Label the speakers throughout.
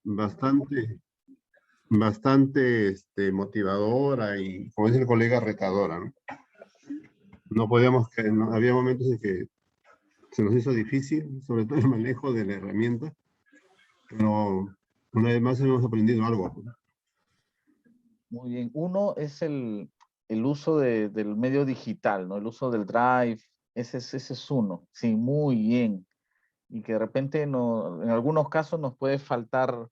Speaker 1: bastante, bastante motivadora y, como dice el colega, retadora, ¿no? No podíamos, había momentos en que se nos hizo difícil, sobre todo el manejo de la herramienta, pero una vez más hemos aprendido algo.
Speaker 2: Muy bien. Uno es el uso del medio digital, ¿no? El uso del Drive, ese es uno. Sí, muy bien. Y que de repente no, en algunos casos nos puede faltar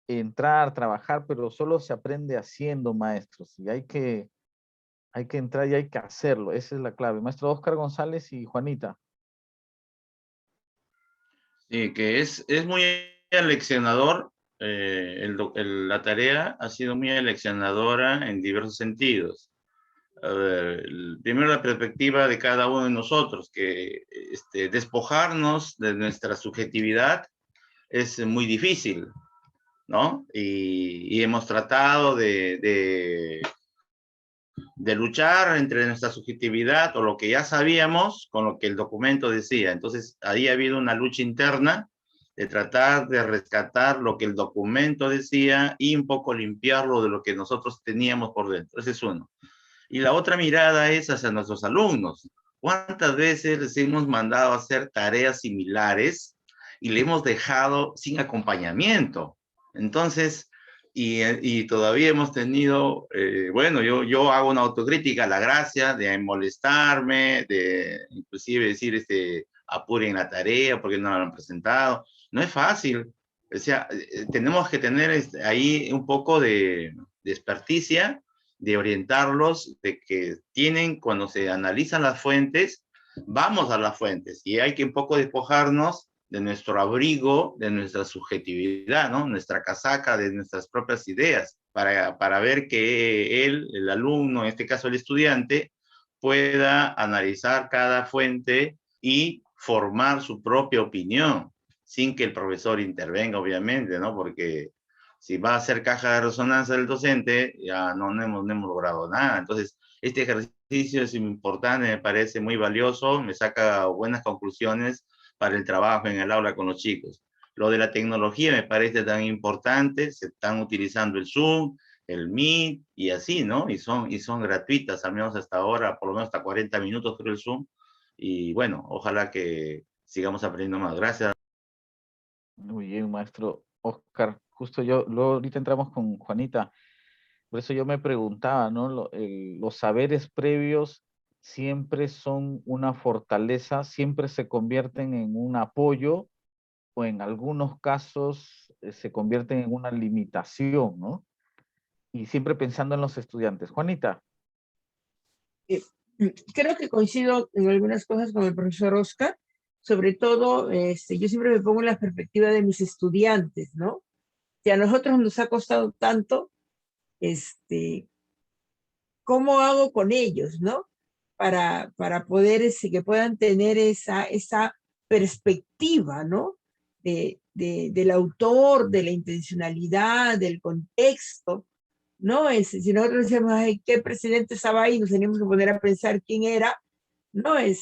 Speaker 2: entrar, trabajar, pero solo se aprende haciendo, maestros. Y hay que entrar y hay que hacerlo. Esa es la clave. Maestro Oscar González y Juanita.
Speaker 3: Sí, que es muy aleccionador. La tarea ha sido muy aleccionadora en diversos sentidos. Primero la perspectiva de cada uno de nosotros, que despojarnos de nuestra subjetividad es muy difícil, ¿no? Y hemos tratado de luchar entre nuestra subjetividad o lo que ya sabíamos con lo que el documento decía. Entonces, ahí ha habido una lucha interna de tratar de rescatar lo que el documento decía y un poco limpiarlo de lo que nosotros teníamos por dentro. Ese es uno. Y la otra mirada es hacia nuestros alumnos. ¿Cuántas veces les hemos mandado a hacer tareas similares y le hemos dejado sin acompañamiento? Entonces, y todavía hemos tenido, bueno, yo hago una autocrítica, la gracia de molestarme, de inclusive decir, apuren la tarea porque no la han presentado. No es fácil. O sea, tenemos que tener ahí un poco de experticia, de orientarlos, de que tienen, cuando se analizan las fuentes, vamos a las fuentes y hay que un poco despojarnos de nuestro abrigo, de nuestra subjetividad, ¿no? Nuestra casaca, de nuestras propias ideas, para ver que él, el alumno, en este caso el estudiante, pueda analizar cada fuente y formar su propia opinión, sin que el profesor intervenga, obviamente, ¿no? Porque si va a ser caja de resonancia del docente, ya no hemos logrado nada. Entonces, este ejercicio es importante, me parece muy valioso, me saca buenas conclusiones para el trabajo en el aula con los chicos. Lo de la tecnología me parece tan importante, se están utilizando el Zoom, el Meet y así, ¿no? Y son gratuitas, al menos hasta ahora, por lo menos hasta 40 minutos creo el Zoom. Y bueno, ojalá que sigamos aprendiendo más. Gracias.
Speaker 2: Muy bien, maestro Oscar. Justo yo, luego ahorita entramos con Juanita. Por eso yo me preguntaba, ¿no? Los saberes previos siempre son una fortaleza, siempre se convierten en un apoyo o en algunos casos se convierten en una limitación, ¿no? Y siempre pensando en los estudiantes. Juanita.
Speaker 4: Eh, Creo que coincido en algunas cosas con el profesor Oscar, sobre todo, yo siempre me pongo en la perspectiva de mis estudiantes, ¿no? Si a nosotros nos ha costado tanto, este, ¿cómo hago con ellos, no? Para poder, que puedan tener esa perspectiva, ¿no? Del autor, de la intencionalidad, del contexto, ¿no? Si nosotros decíamos, ay, ¿qué presidente estaba ahí? Nos teníamos que poner a pensar quién era, ¿no? Y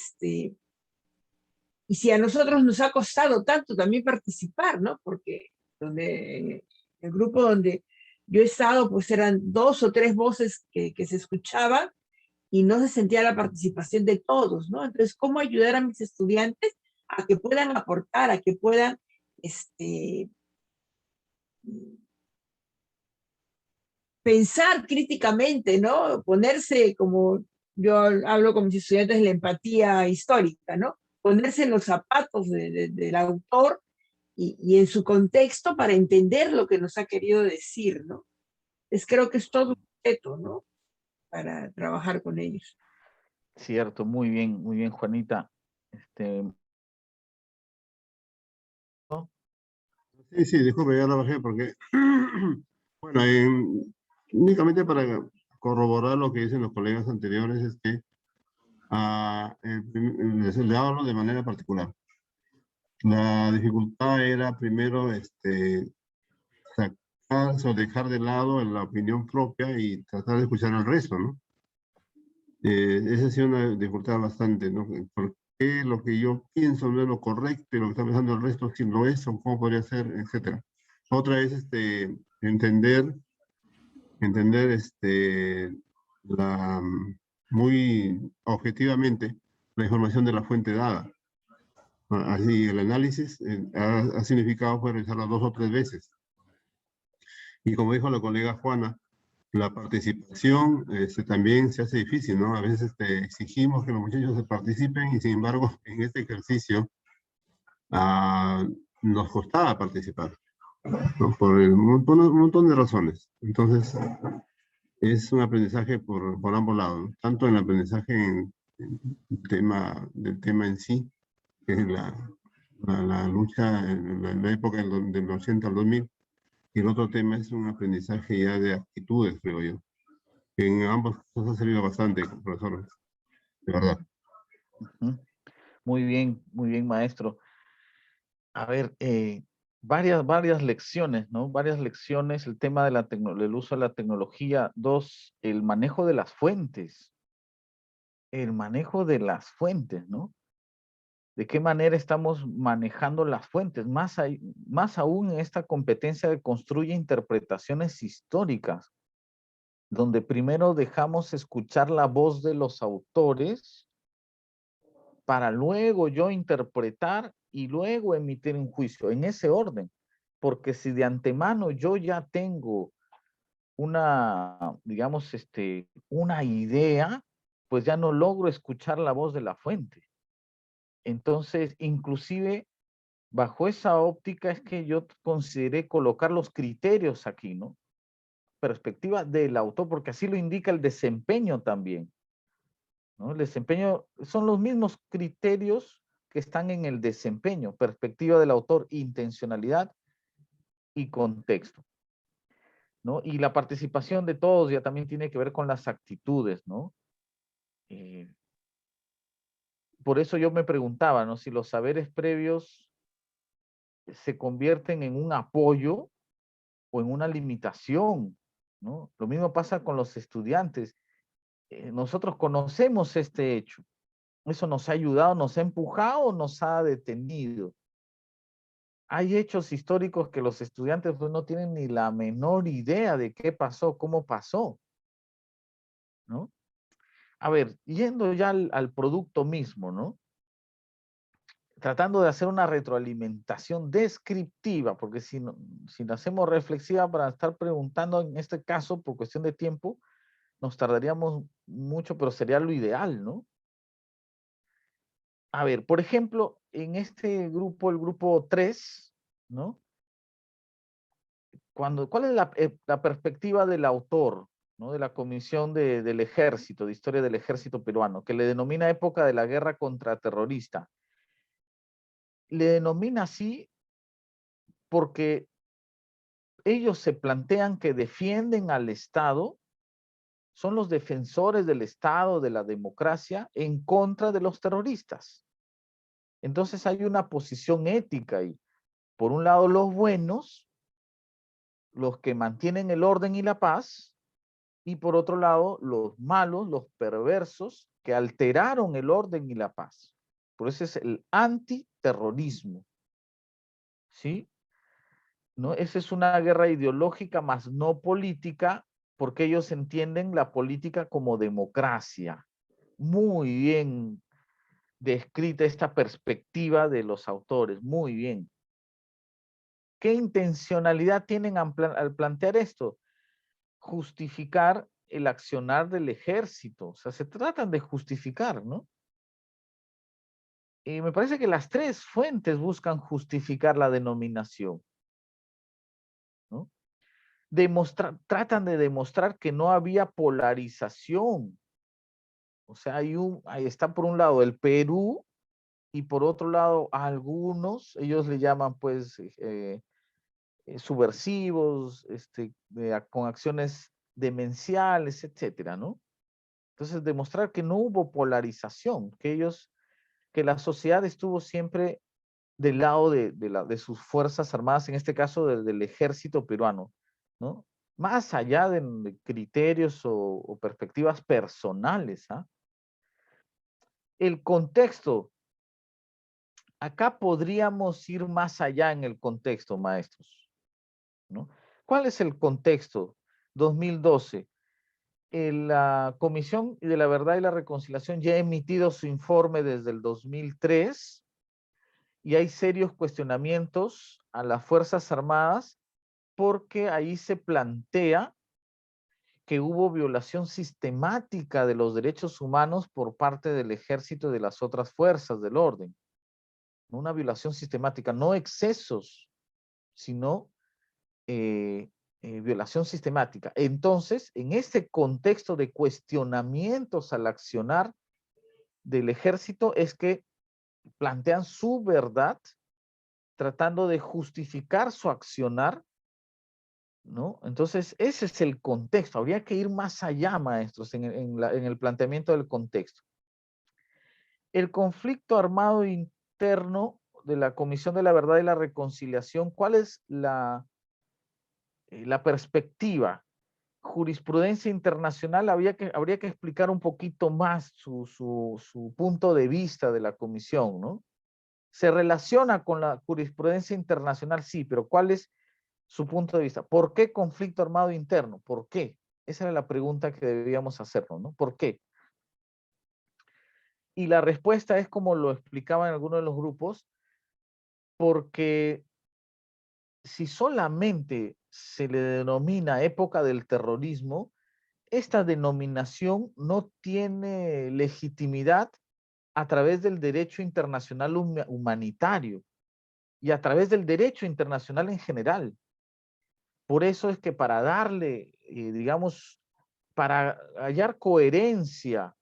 Speaker 4: si a nosotros nos ha costado tanto también participar, ¿no? Porque el grupo donde yo he estado, pues eran 2 o 3 voces que se escuchaban y no se sentía la participación de todos, ¿no? Entonces, ¿cómo ayudar a mis estudiantes a que puedan aportar, a que puedan, pensar críticamente, ¿no? Ponerse, como yo hablo con mis estudiantes, de la empatía histórica, ¿no? Ponerse en los zapatos del autor y en su contexto para entender lo que nos ha querido decir, ¿no? Creo que es todo un reto, ¿no? Para trabajar con ellos.
Speaker 2: Cierto, muy bien, Juanita. ¿No?
Speaker 1: Sí, sí, disculpe, ya la bajé porque, bueno, únicamente para corroborar lo que dicen los colegas anteriores, es que le hablo de manera particular. La dificultad era primero sacarse o dejar de lado la opinión propia y tratar de escuchar al resto, ¿no? Esa ha sido una dificultad bastante, ¿no? ¿Por qué lo que yo pienso no es lo correcto y lo que está pensando el resto sí lo es o cómo podría ser, etcétera? Otra es entender muy objetivamente la información de la fuente dada. Así, el análisis ha significado pues, realizarla 2 o 3 veces. Y como dijo la colega Juana, la participación también se hace difícil, ¿no? A veces exigimos que los muchachos se participen y sin embargo en este ejercicio nos costaba participar, ¿no? Por un montón de razones. Entonces, es un aprendizaje por ambos lados, ¿no? Tanto en el aprendizaje del tema en sí, que es la lucha en la época del 80 al 2000, y el otro tema es un aprendizaje ya de actitudes, creo yo. En ambos cosas ha servido bastante, profesor, de verdad.
Speaker 2: Ujú. Muy bien, maestro. A ver, varias lecciones, ¿no? Varias lecciones, el tema de del uso de la tecnología. 2, el manejo de las fuentes. El manejo de las fuentes, ¿no? ¿De qué manera estamos manejando las fuentes? Más aún en esta competencia de construye interpretaciones históricas, donde primero dejamos escuchar la voz de los autores para luego yo interpretar y luego emitir un juicio, en ese orden. Porque si de antemano yo ya tengo una, digamos, una idea, pues ya no logro escuchar la voz de la fuente. Entonces, inclusive, bajo esa óptica es que yo consideré colocar los criterios aquí, ¿no? Perspectiva del autor, porque así lo indica el desempeño también, ¿no? El desempeño son los mismos criterios que están en el desempeño, perspectiva del autor, intencionalidad y contexto, ¿no? Y la participación de todos ya también tiene que ver con las actitudes, ¿no? Por eso yo me preguntaba, ¿no? Si los saberes previos se convierten en un apoyo o en una limitación, ¿no? Lo mismo pasa con los estudiantes. Nosotros conocemos este hecho. Eso nos ha ayudado, nos ha empujado, nos ha detenido. Hay hechos históricos que los estudiantes pues, no tienen ni la menor idea de qué pasó, cómo pasó, ¿no? A ver, yendo ya al producto mismo, ¿no? Tratando de hacer una retroalimentación descriptiva, porque si la hacemos reflexiva para estar preguntando, en este caso, por cuestión de tiempo, nos tardaríamos mucho, pero sería lo ideal, ¿no? A ver, por ejemplo, en este grupo, el grupo 3, ¿no? ¿Cuál es la perspectiva del autor, ¿no? De la Comisión del Ejército, de Historia del Ejército Peruano, que le denomina época de la guerra contraterrorista? Le denomina así porque ellos se plantean que defienden al Estado, son los defensores del Estado, de la democracia, en contra de los terroristas. Entonces hay una posición ética ahí. Por un lado, los buenos, los que mantienen el orden y la paz, y por otro lado, los malos, los perversos, que alteraron el orden y la paz. Por eso es el antiterrorismo. ¿Sí? ¿No? Esa es una guerra ideológica más no política, porque ellos entienden la política como democracia. Muy bien descrita esta perspectiva de los autores, muy bien. ¿Qué intencionalidad tienen al plantear esto? Justificar el accionar del ejército. O sea, se tratan de justificar, ¿no? Y me parece que las 3 fuentes buscan justificar la denominación, ¿no? Tratan de demostrar que no había polarización. O sea, ahí está por un lado el Perú y por otro lado algunos, ellos le llaman pues subversivos, con acciones demenciales, etcétera, ¿no? Entonces, demostrar que no hubo polarización, que la sociedad estuvo siempre del lado de sus fuerzas armadas, en este caso del ejército peruano, ¿no? Más allá de criterios o perspectivas personales, ¿ah? El contexto. Acá podríamos ir más allá en el contexto, maestros. ¿no? ¿Cuál es el contexto? 2012. La Comisión de la Verdad y la Reconciliación ya ha emitido su informe desde el 2003 y hay serios cuestionamientos a las Fuerzas Armadas porque ahí se plantea que hubo violación sistemática de los derechos humanos por parte del ejército y de las otras fuerzas del orden. Una violación sistemática, no excesos, sino violación sistemática. Entonces, en este contexto de cuestionamientos al accionar del ejército es que plantean su verdad, tratando de justificar su accionar, ¿no? Entonces, ese es el contexto. Habría que ir más allá, maestros, en el planteamiento del contexto. El conflicto armado interno de la Comisión de la Verdad y la Reconciliación, ¿cuál es la perspectiva? Jurisprudencia internacional, habría que explicar un poquito más su punto de vista de la comisión, ¿no? ¿Se relaciona con la jurisprudencia internacional? Sí, pero ¿cuál es su punto de vista? ¿Por qué conflicto armado interno? ¿Por qué? Esa era la pregunta que debíamos hacernos, ¿no? ¿Por qué? Y la respuesta es como lo explicaba en alguno de los grupos, porque si solamente se le denomina época del terrorismo, esta denominación no tiene legitimidad a través del derecho internacional humanitario y a través del derecho internacional en general. Por eso es que para darle, digamos, para hallar coherencia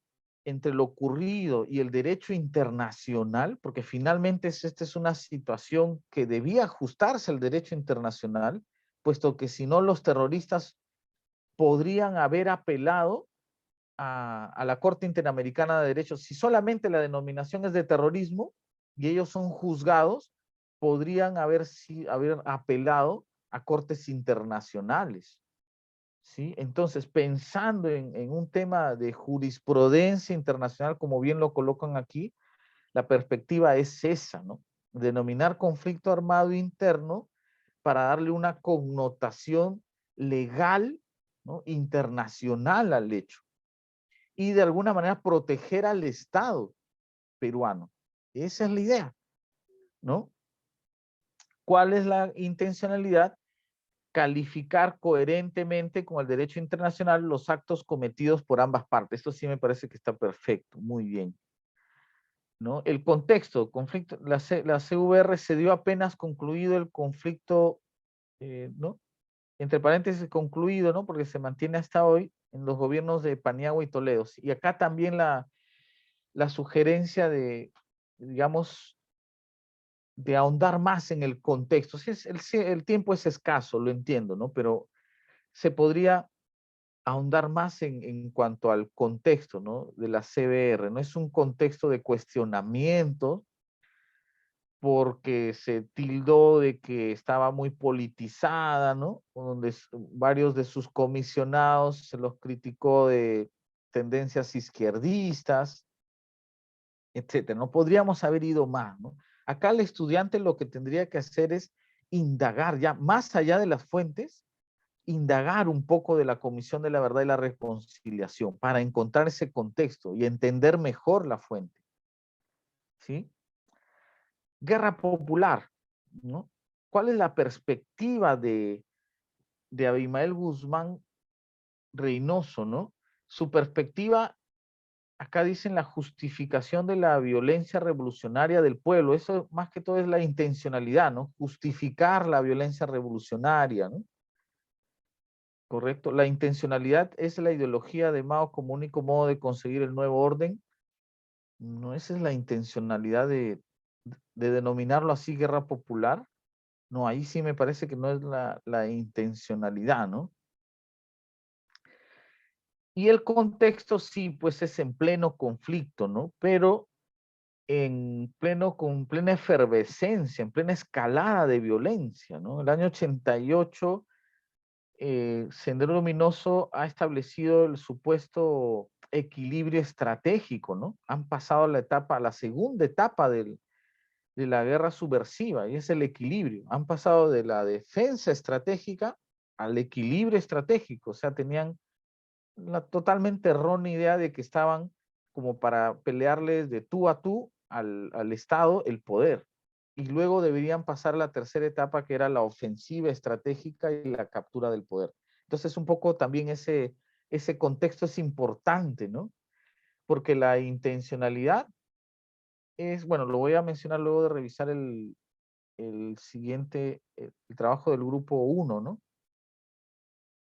Speaker 2: entre lo ocurrido y el derecho internacional, porque finalmente esta es una situación que debía ajustarse al derecho internacional, puesto que si no los terroristas podrían haber apelado a la Corte Interamericana de Derechos. Si solamente la denominación es de terrorismo y ellos son juzgados, podrían haber apelado a cortes internacionales. ¿Sí? Entonces, pensando en un tema de jurisprudencia internacional, como bien lo colocan aquí, la perspectiva es esa, ¿no? Denominar conflicto armado interno para darle una connotación legal, ¿no? Internacional al hecho y de alguna manera proteger al Estado peruano. Esa es la idea, ¿no? ¿Cuál es la intencionalidad? Calificar coherentemente con el derecho internacional los actos cometidos por ambas partes. Esto sí me parece que está perfecto, muy bien. ¿No? El contexto, conflicto, la CVR se dio apenas concluido el conflicto, ¿no? Entre paréntesis, concluido, ¿no? Porque se mantiene hasta hoy en los gobiernos de Paniagua y Toledo. Y acá también la sugerencia de, digamos, de ahondar más en el contexto. Sí, el tiempo es escaso, lo entiendo, ¿no? Pero se podría ahondar más en cuanto al contexto, ¿no? De la CBR, ¿no? Es un contexto de cuestionamiento porque se tildó de que estaba muy politizada, ¿no? Donde varios de sus comisionados se los criticó de tendencias izquierdistas, etcétera. No podríamos haber ido más, ¿no? Acá el estudiante lo que tendría que hacer es indagar ya más allá de las fuentes, indagar un poco de la Comisión de la Verdad y la Reconciliación para encontrar ese contexto y entender mejor la fuente. ¿Sí? Guerra popular, ¿no? ¿Cuál es la perspectiva de Abimael Guzmán Reynoso, ¿no? Su perspectiva, acá dicen la justificación de la violencia revolucionaria del pueblo. Eso más que todo es la intencionalidad, ¿no? Justificar la violencia revolucionaria, ¿no? Correcto. La intencionalidad es la ideología de Mao como único modo de conseguir el nuevo orden. No, esa es la intencionalidad de denominarlo así guerra popular. No, ahí sí me parece que no es la intencionalidad, ¿no? Y el contexto sí, pues es en pleno conflicto, ¿no? Pero con plena efervescencia, en plena escalada de violencia, ¿no? El año 88, Sendero Luminoso ha establecido el supuesto equilibrio estratégico, ¿no? Han pasado la segunda etapa de la guerra subversiva, y es el equilibrio. Han pasado de la defensa estratégica al equilibrio estratégico, o sea, tenían la totalmente errónea idea de que estaban como para pelearles de tú a tú al Estado el poder. Y luego deberían pasar a la tercera etapa, que era la ofensiva estratégica y la captura del poder. Entonces, un poco también ese contexto es importante, ¿no? Porque la intencionalidad es, bueno, lo voy a mencionar luego de revisar el siguiente, el trabajo del grupo 1, ¿no?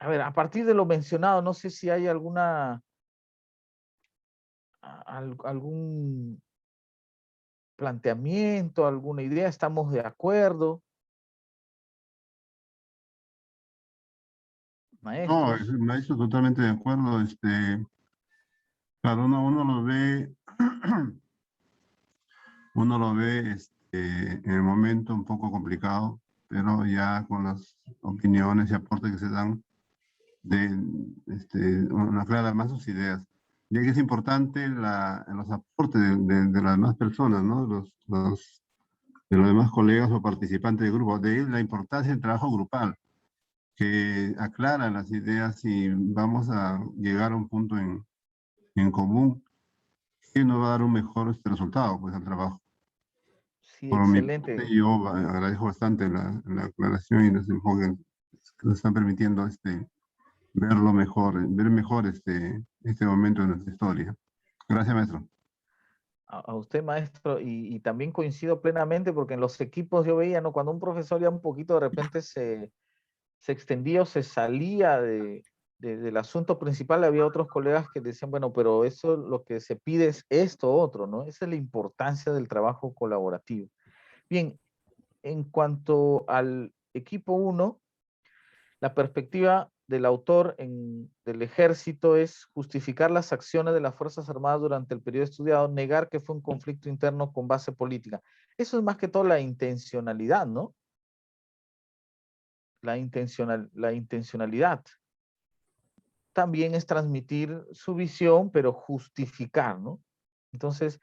Speaker 2: A ver, a partir de lo mencionado, no sé si hay algún planteamiento, alguna idea, ¿estamos de acuerdo?
Speaker 1: No,
Speaker 2: Maestros.
Speaker 1: maestro, totalmente de acuerdo. Claro, uno lo ve, uno lo ve en el momento un poco complicado, pero ya con las opiniones y aportes que se dan, de una clara más sus ideas. Ya que es importante los aportes de las demás personas, ¿no? De los demás colegas o participantes del grupo. De ahí la importancia del trabajo grupal, que aclara las ideas y vamos a llegar a un punto en común que nos va a dar un mejor resultado pues, al trabajo.
Speaker 2: Sí,
Speaker 1: Por mi parte,
Speaker 2: excelente.
Speaker 1: yo agradezco bastante la aclaración y los enfoques que nos están permitiendo verlo mejor, ver mejor este momento de nuestra historia. Gracias, maestro.
Speaker 2: A usted, maestro, y también coincido plenamente porque en los equipos yo veía, ¿no? Cuando un profesor ya un poquito de repente se extendía o se salía del asunto principal, había otros colegas que decían, bueno, pero eso lo que se pide es esto otro, ¿no? Esa es la importancia del trabajo colaborativo. Bien, en cuanto al equipo 1, la perspectiva del autor del ejército es justificar las acciones de las Fuerzas Armadas durante el periodo estudiado, negar que fue un conflicto interno con base política. Eso es más que todo la intencionalidad, ¿no? La intencionalidad. También es transmitir su visión, pero justificar, ¿no? Entonces,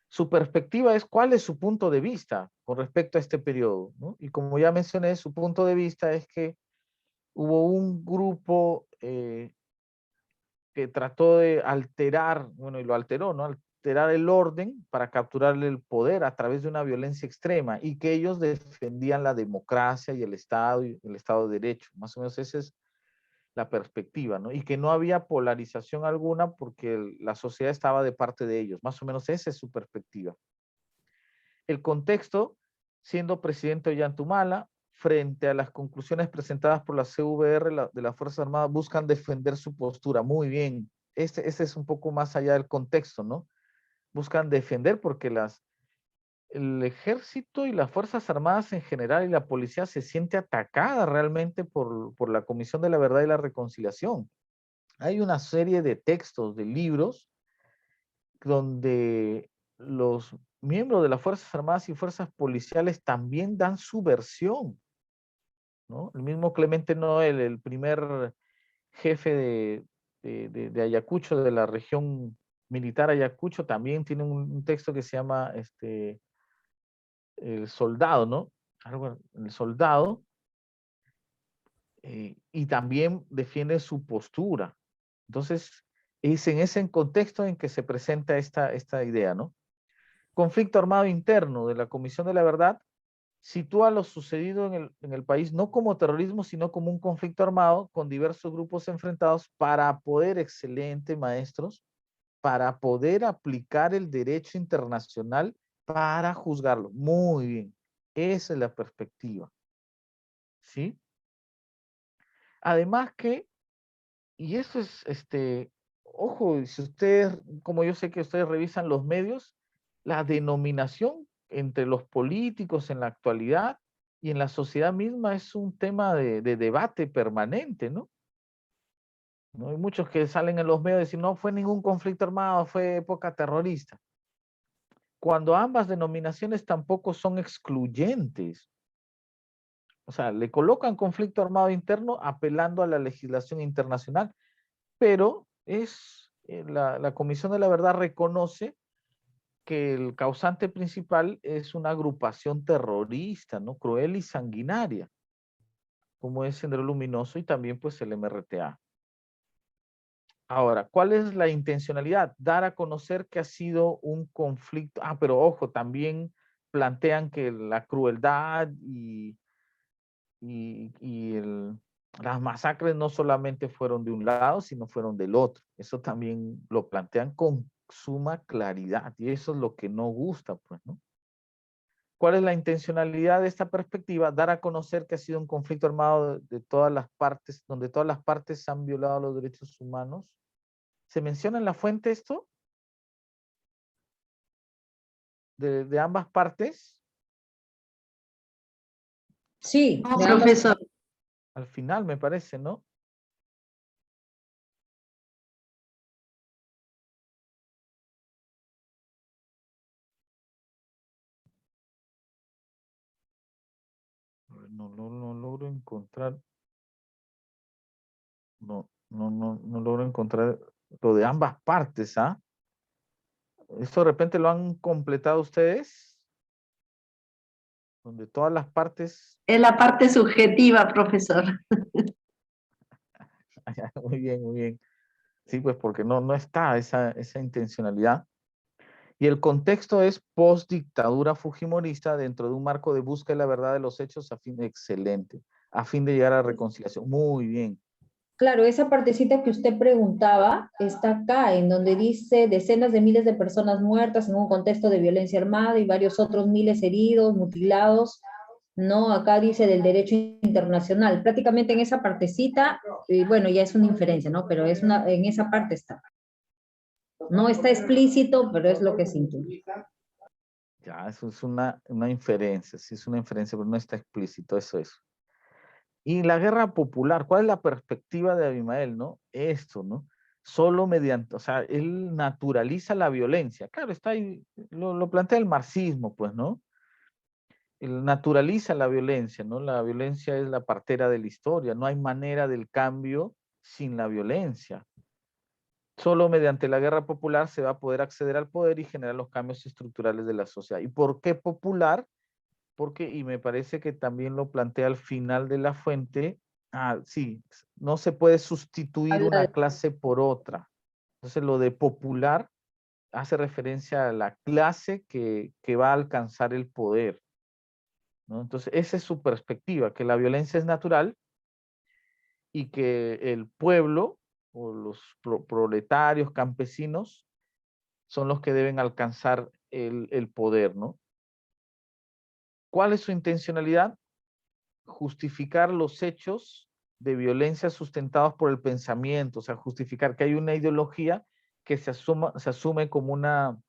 Speaker 2: su perspectiva es cuál es su punto de vista con respecto a este periodo, ¿no? Y como ya mencioné, su punto de vista es que hubo un grupo que trató de alterar, bueno, y lo alteró, ¿no? Alterar el orden para capturarle el poder a través de una violencia extrema y que ellos defendían la democracia y el Estado de Derecho. Más o menos esa es la perspectiva, ¿no? Y que no había polarización alguna porque la sociedad estaba de parte de ellos. Más o menos esa es su perspectiva. El contexto, siendo presidente Ollantumala, frente a las conclusiones presentadas por la CVR de las Fuerzas Armadas, buscan defender su postura. Muy bien. Este es un poco más allá del contexto, ¿no? Buscan defender porque el ejército y las Fuerzas Armadas en general y la policía se siente atacada realmente por la Comisión de la Verdad y la Reconciliación. Hay una serie de textos, de libros, donde los miembros de las Fuerzas Armadas y Fuerzas Policiales también dan su versión, ¿no? El mismo Clemente Noel, el primer jefe de Ayacucho, de la región militar Ayacucho, también tiene un texto que se llama El Soldado, ¿no? El Soldado, y también defiende su postura. Entonces, es en ese contexto en que se presenta esta idea, ¿no? Conflicto armado interno de la Comisión de la Verdad sitúa lo sucedido en el país no como terrorismo, sino como un conflicto armado con diversos grupos enfrentados para poder, excelente maestros, para poder aplicar el derecho internacional para juzgarlo. Muy bien, esa es la perspectiva. ¿Sí? Además que, y eso es, ojo, si ustedes, como yo sé que ustedes revisan los medios, la denominación entre los políticos en la actualidad y en la sociedad misma es un tema de debate permanente, ¿no? ¿No? Hay muchos que salen en los medios y dicen, no fue ningún conflicto armado, fue época terrorista. Cuando ambas denominaciones tampoco son excluyentes. O sea, le colocan conflicto armado interno apelando a la legislación internacional, pero la Comisión de la Verdad reconoce que el causante principal es una agrupación terrorista, ¿no? Cruel y sanguinaria, como es Sendero Luminoso y también pues el MRTA. Ahora, ¿cuál es la intencionalidad? Dar a conocer que ha sido un conflicto. Ah, pero ojo, también plantean que la crueldad las masacres no solamente fueron de un lado, sino fueron del otro. Eso también lo plantean con suma claridad y eso es lo que no gusta, pues, ¿no? ¿Cuál es la intencionalidad de esta perspectiva? Dar a conocer que ha sido un conflicto armado de todas las partes, donde todas las partes han violado los derechos humanos. ¿Se menciona en la fuente esto? De ambas partes.
Speaker 5: Sí,
Speaker 6: No,
Speaker 5: de ambas.
Speaker 6: profesor.
Speaker 2: Al final, me parece, ¿no? No logro encontrar. No logro encontrar lo de ambas partes, ¿ah? ¿Esto de repente lo han completado ustedes? Donde todas las partes...
Speaker 6: Es la parte subjetiva, profesor.
Speaker 2: Muy bien, muy bien. Sí, pues porque no está esa intencionalidad. Y el contexto es post-dictadura fujimorista dentro de un marco de búsqueda de la verdad de los hechos excelente, a fin de llegar a la reconciliación. Muy bien.
Speaker 5: Claro, esa partecita que usted preguntaba está acá, en donde dice decenas de miles de personas muertas en un contexto de violencia armada y varios otros miles heridos, mutilados, ¿no? Acá dice del derecho internacional. Prácticamente en esa partecita, bueno, ya es una inferencia, ¿no? Pero en esa parte está. No está explícito, pero es lo que se intuye.
Speaker 2: Ya, eso es una inferencia, sí es una inferencia, pero no está explícito, eso es. Y la guerra popular, ¿cuál es la perspectiva de Abimael, no? Esto, ¿no? Solo mediante, o sea, él naturaliza la violencia. Claro, está ahí, lo plantea el marxismo, pues, ¿no? Él naturaliza la violencia, ¿no? La violencia es la partera de la historia, no hay manera del cambio sin la violencia. Solo mediante la guerra popular se va a poder acceder al poder y generar los cambios estructurales de la sociedad. ¿Y por qué popular? Porque, y me parece que también lo plantea al final de la fuente, sí, no se puede sustituir
Speaker 5: Habla
Speaker 2: una
Speaker 5: de-
Speaker 2: clase por otra. Entonces lo de popular hace referencia a la clase que va a alcanzar el poder, ¿no? Entonces esa es su perspectiva, que la violencia es natural y que el pueblo o los proletarios, campesinos, son los que deben alcanzar el poder, ¿no? ¿Cuál es su intencionalidad? Justificar los hechos de violencia sustentados por el pensamiento, o sea, justificar que hay una ideología que se asume como una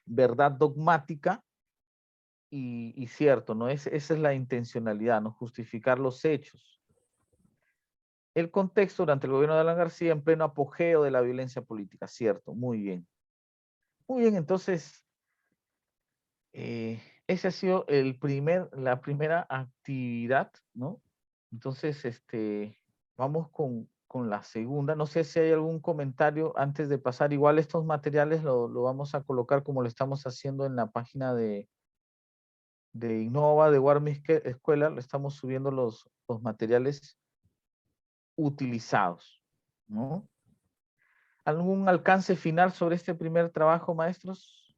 Speaker 2: verdad dogmática y cierto, ¿no? Esa es la intencionalidad, ¿no? Justificar los hechos. El contexto durante el gobierno de Alan García en pleno apogeo de la violencia política, cierto, muy bien. Muy bien, entonces, ese ha sido la primera actividad, ¿no? Entonces, vamos con la segunda. No sé si hay algún comentario antes de pasar. Igual estos materiales lo vamos a colocar como lo estamos haciendo en la página de Innova, de Warmi Escuela. Le estamos subiendo los materiales utilizados, ¿no? ¿Algún alcance final sobre este primer trabajo, maestros?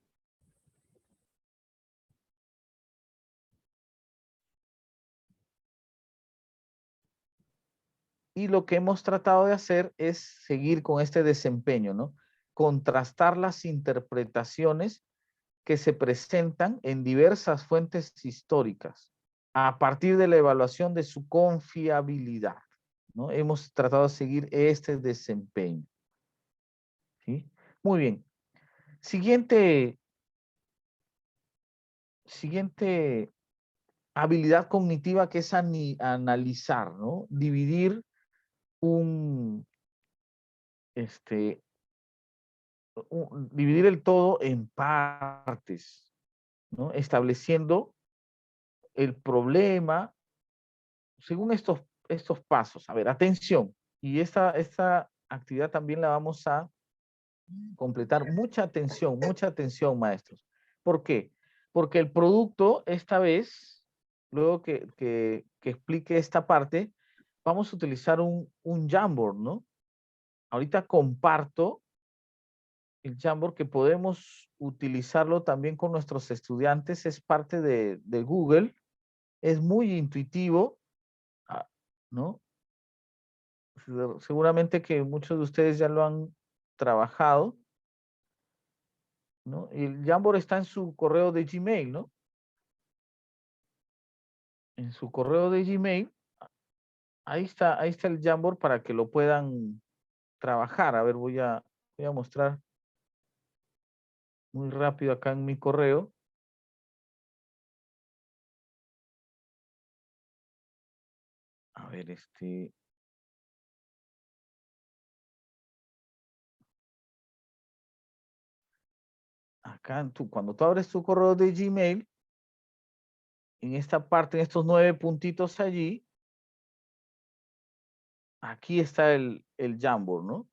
Speaker 2: Y lo que hemos tratado de hacer es seguir con este desempeño, ¿no? Contrastar las interpretaciones que se presentan en diversas fuentes históricas a partir de la evaluación de su confiabilidad, ¿no? Hemos tratado de seguir este desempeño, ¿sí? Muy bien. Siguiente habilidad cognitiva, que es analizar, ¿no? Dividir dividir el todo en partes, ¿no? Estableciendo el problema según estos pasos. A ver, atención. Y esta actividad también la vamos a completar. Mucha atención, maestros. ¿Por qué? Porque el producto, esta vez, luego que explique esta parte, vamos a utilizar un Jamboard, ¿no? Ahorita comparto el Jamboard que podemos utilizarlo también con nuestros estudiantes. Es parte de Google. Es muy intuitivo, ¿no? Seguramente que muchos de ustedes ya lo han trabajado, ¿no? Y el Jamboard está en su correo de Gmail, ¿no? En su correo de Gmail, ahí está el Jamboard para que lo puedan trabajar. A ver, voy a mostrar muy rápido acá en mi correo. A ver, acá cuando tú abres tu correo de Gmail, en esta parte, en estos 9 puntitos allí, aquí está el Jamboard, ¿no?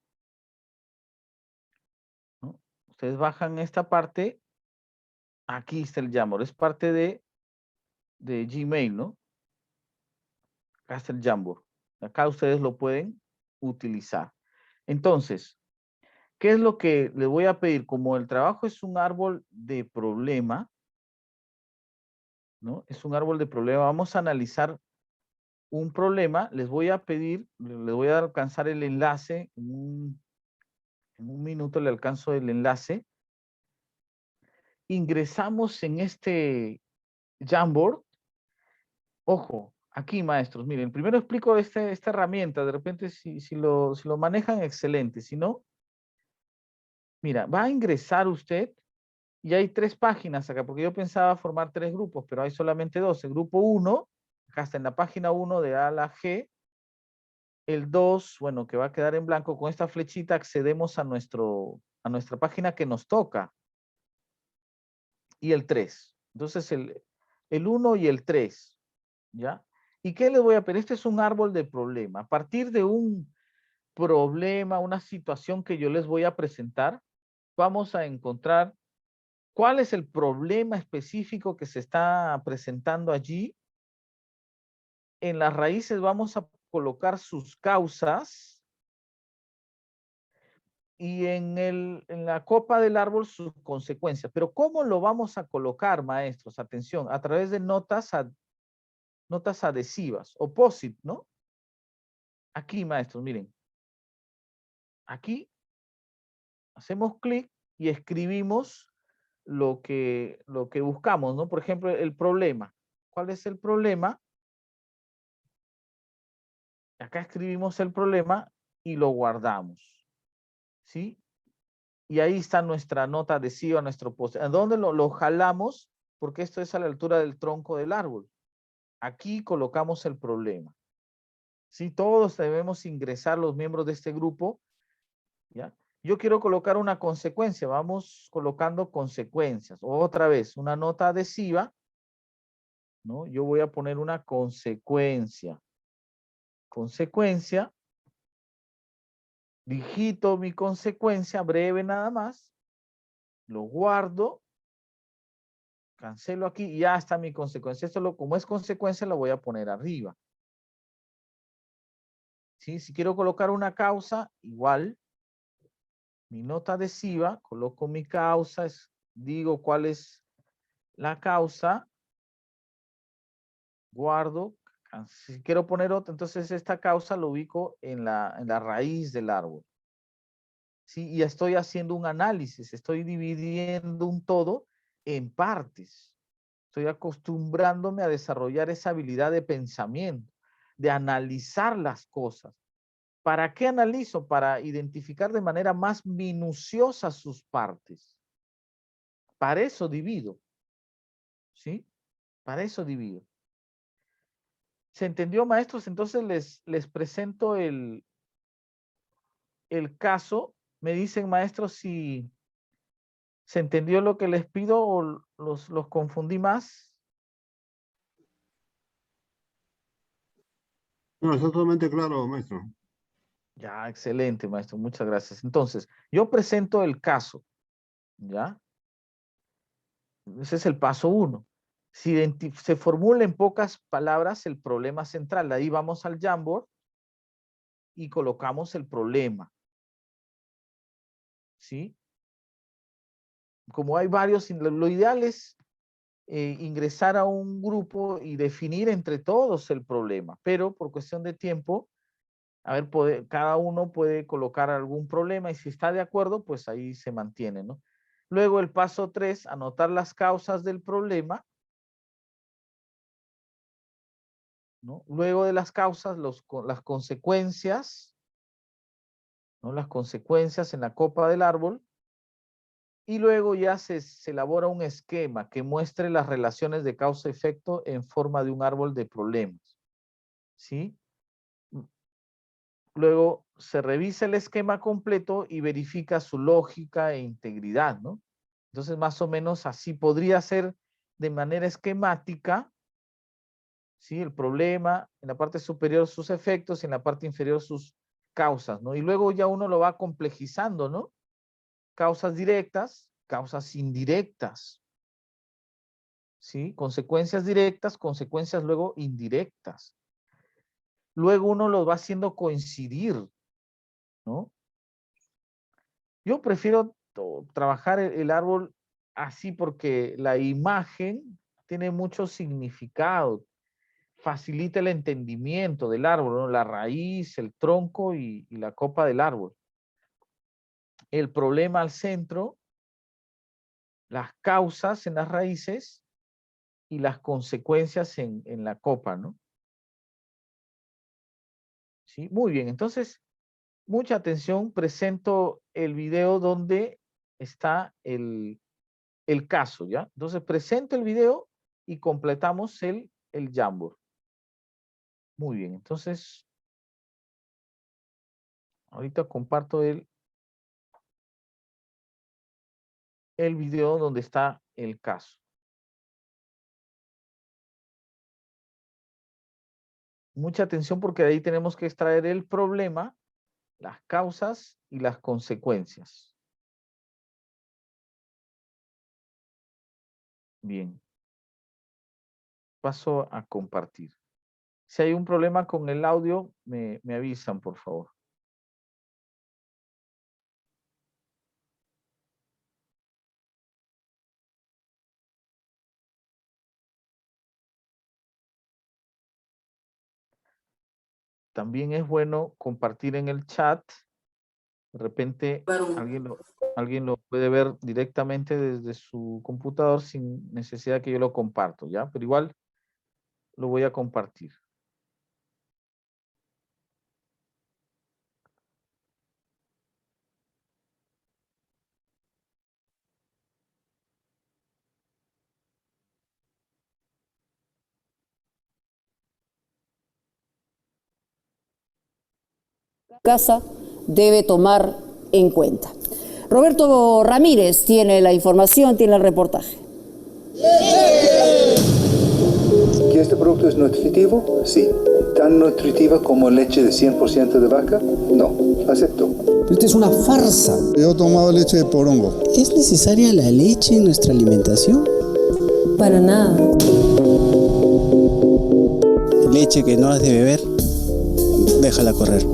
Speaker 2: Ustedes bajan esta parte, aquí está el Jamboard, es parte de Gmail, ¿no? Acá está el Jamboard. Acá ustedes lo pueden utilizar. Entonces, ¿qué es lo que les voy a pedir? Como el trabajo es un árbol de problema, ¿no? Es un árbol de problema. Vamos a analizar un problema. Les voy a pedir, les voy a alcanzar el enlace. En un minuto le alcanzo el enlace. Ingresamos en este Jamboard. Ojo, aquí maestros, miren, primero explico esta herramienta. De repente si lo manejan, excelente. Si no, mira, va a ingresar usted. Y hay 3 páginas acá, porque yo pensaba formar 3 grupos, pero hay solamente 2. El grupo 1, acá está en la página 1 de A a la G. El 2, bueno, que va a quedar en blanco. Con esta flechita accedemos a nuestra página que nos toca. Y el 3. Entonces, el 1 y el 3. ¿Ya? ¿Y qué les voy a pedir? Este es un árbol de problema. A partir de un problema, una situación que yo les voy a presentar, vamos a encontrar ¿cuál es el problema específico que se está presentando allí? En las raíces vamos a colocar sus causas y en la copa del árbol sus consecuencias. Pero ¿cómo lo vamos a colocar, maestros? Atención, a través de notas adhesivas, opposite, ¿no? Aquí, maestros, miren. Aquí hacemos clic y escribimos lo que buscamos, ¿no? Por ejemplo, el problema. ¿Cuál es el problema? Acá escribimos el problema y lo guardamos, ¿sí? Y ahí está nuestra nota adhesiva, nuestro post. ¿A dónde lo jalamos? Porque esto es a la altura del tronco del árbol. Aquí colocamos el problema. ¿Sí? Todos debemos ingresar los miembros de este grupo, ¿ya? Yo quiero colocar una consecuencia. Vamos colocando consecuencias. Otra vez, una nota adhesiva, ¿no? Yo voy a poner una consecuencia. Consecuencia. Digito mi consecuencia, breve nada más, lo guardo, cancelo aquí y ya está mi consecuencia. Esto como es consecuencia lo voy a poner arriba. ¿Sí? Si quiero colocar una causa, igual, mi nota adhesiva, coloco mi causa, digo cuál es la causa, guardo, si quiero poner otra, entonces esta causa lo ubico en la raíz del árbol. ¿Sí? Y estoy haciendo un análisis, estoy dividiendo un todo en partes. Estoy acostumbrándome a desarrollar esa habilidad de pensamiento, de analizar las cosas. ¿Para qué analizo? Para identificar de manera más minuciosa sus partes. Para eso divido. ¿Sí? Para eso divido. ¿Se entendió, maestros? Entonces les presento el caso. Me dicen, maestros, si se entendió lo que les pido o los confundí más.
Speaker 1: No, está totalmente claro, maestro.
Speaker 2: Ya, excelente, maestro. Muchas gracias. Entonces, yo presento el caso, ¿ya? Ese es el paso 1. Se formula en pocas palabras el problema central. Ahí vamos al Jamboard y colocamos el problema. ¿Sí? Como hay varios, lo ideal es ingresar a un grupo y definir entre todos el problema, pero por cuestión de tiempo, a ver, cada uno puede colocar algún problema y si está de acuerdo, pues ahí se mantiene, ¿no? Luego el paso 3, anotar las causas del problema, ¿no? Luego de las causas, las consecuencias, ¿no? Las consecuencias en la copa del árbol. Y luego ya se elabora un esquema que muestre las relaciones de causa-efecto en forma de un árbol de problemas. ¿Sí? Luego se revisa el esquema completo y verifica su lógica e integridad, ¿no? Entonces, más o menos así podría ser de manera esquemática, ¿sí? El problema, en la parte superior sus efectos y en la parte inferior sus causas, ¿no? Y luego ya uno lo va complejizando, ¿no? Causas directas, causas indirectas, ¿sí? Consecuencias directas, consecuencias luego indirectas. Luego uno los va haciendo coincidir, ¿no? Yo prefiero trabajar el árbol así porque la imagen tiene mucho significado, facilita el entendimiento del árbol, ¿no? La raíz, el tronco y la copa del árbol. El problema al centro, las causas en las raíces y las consecuencias en la copa, ¿no? ¿Sí? Muy bien, entonces, mucha atención, presento el video donde está el caso, ¿ya? Entonces, presento el video y completamos el Jamboard. Muy bien, entonces, ahorita comparto el video donde está el caso. Mucha atención porque de ahí tenemos que extraer el problema, las causas y las consecuencias. Bien. Paso a compartir. Si hay un problema con el audio, me avisan, por favor. También es bueno compartir en el chat. De repente alguien lo puede ver directamente desde su computador sin necesidad que yo lo comparto, ¿ya? Pero igual lo voy a compartir.
Speaker 7: Casa debe tomar en cuenta. Roberto Ramírez tiene la información, tiene el reportaje.
Speaker 8: ¿Que este producto es nutritivo? Sí. ¿Tan nutritiva como leche de 100% de vaca? No. Acepto.
Speaker 9: Esta es una farsa.
Speaker 10: Yo he tomado leche de porongo.
Speaker 9: ¿Es necesaria la leche en nuestra alimentación?
Speaker 7: Para nada.
Speaker 9: Leche que no has de beber, déjala correr.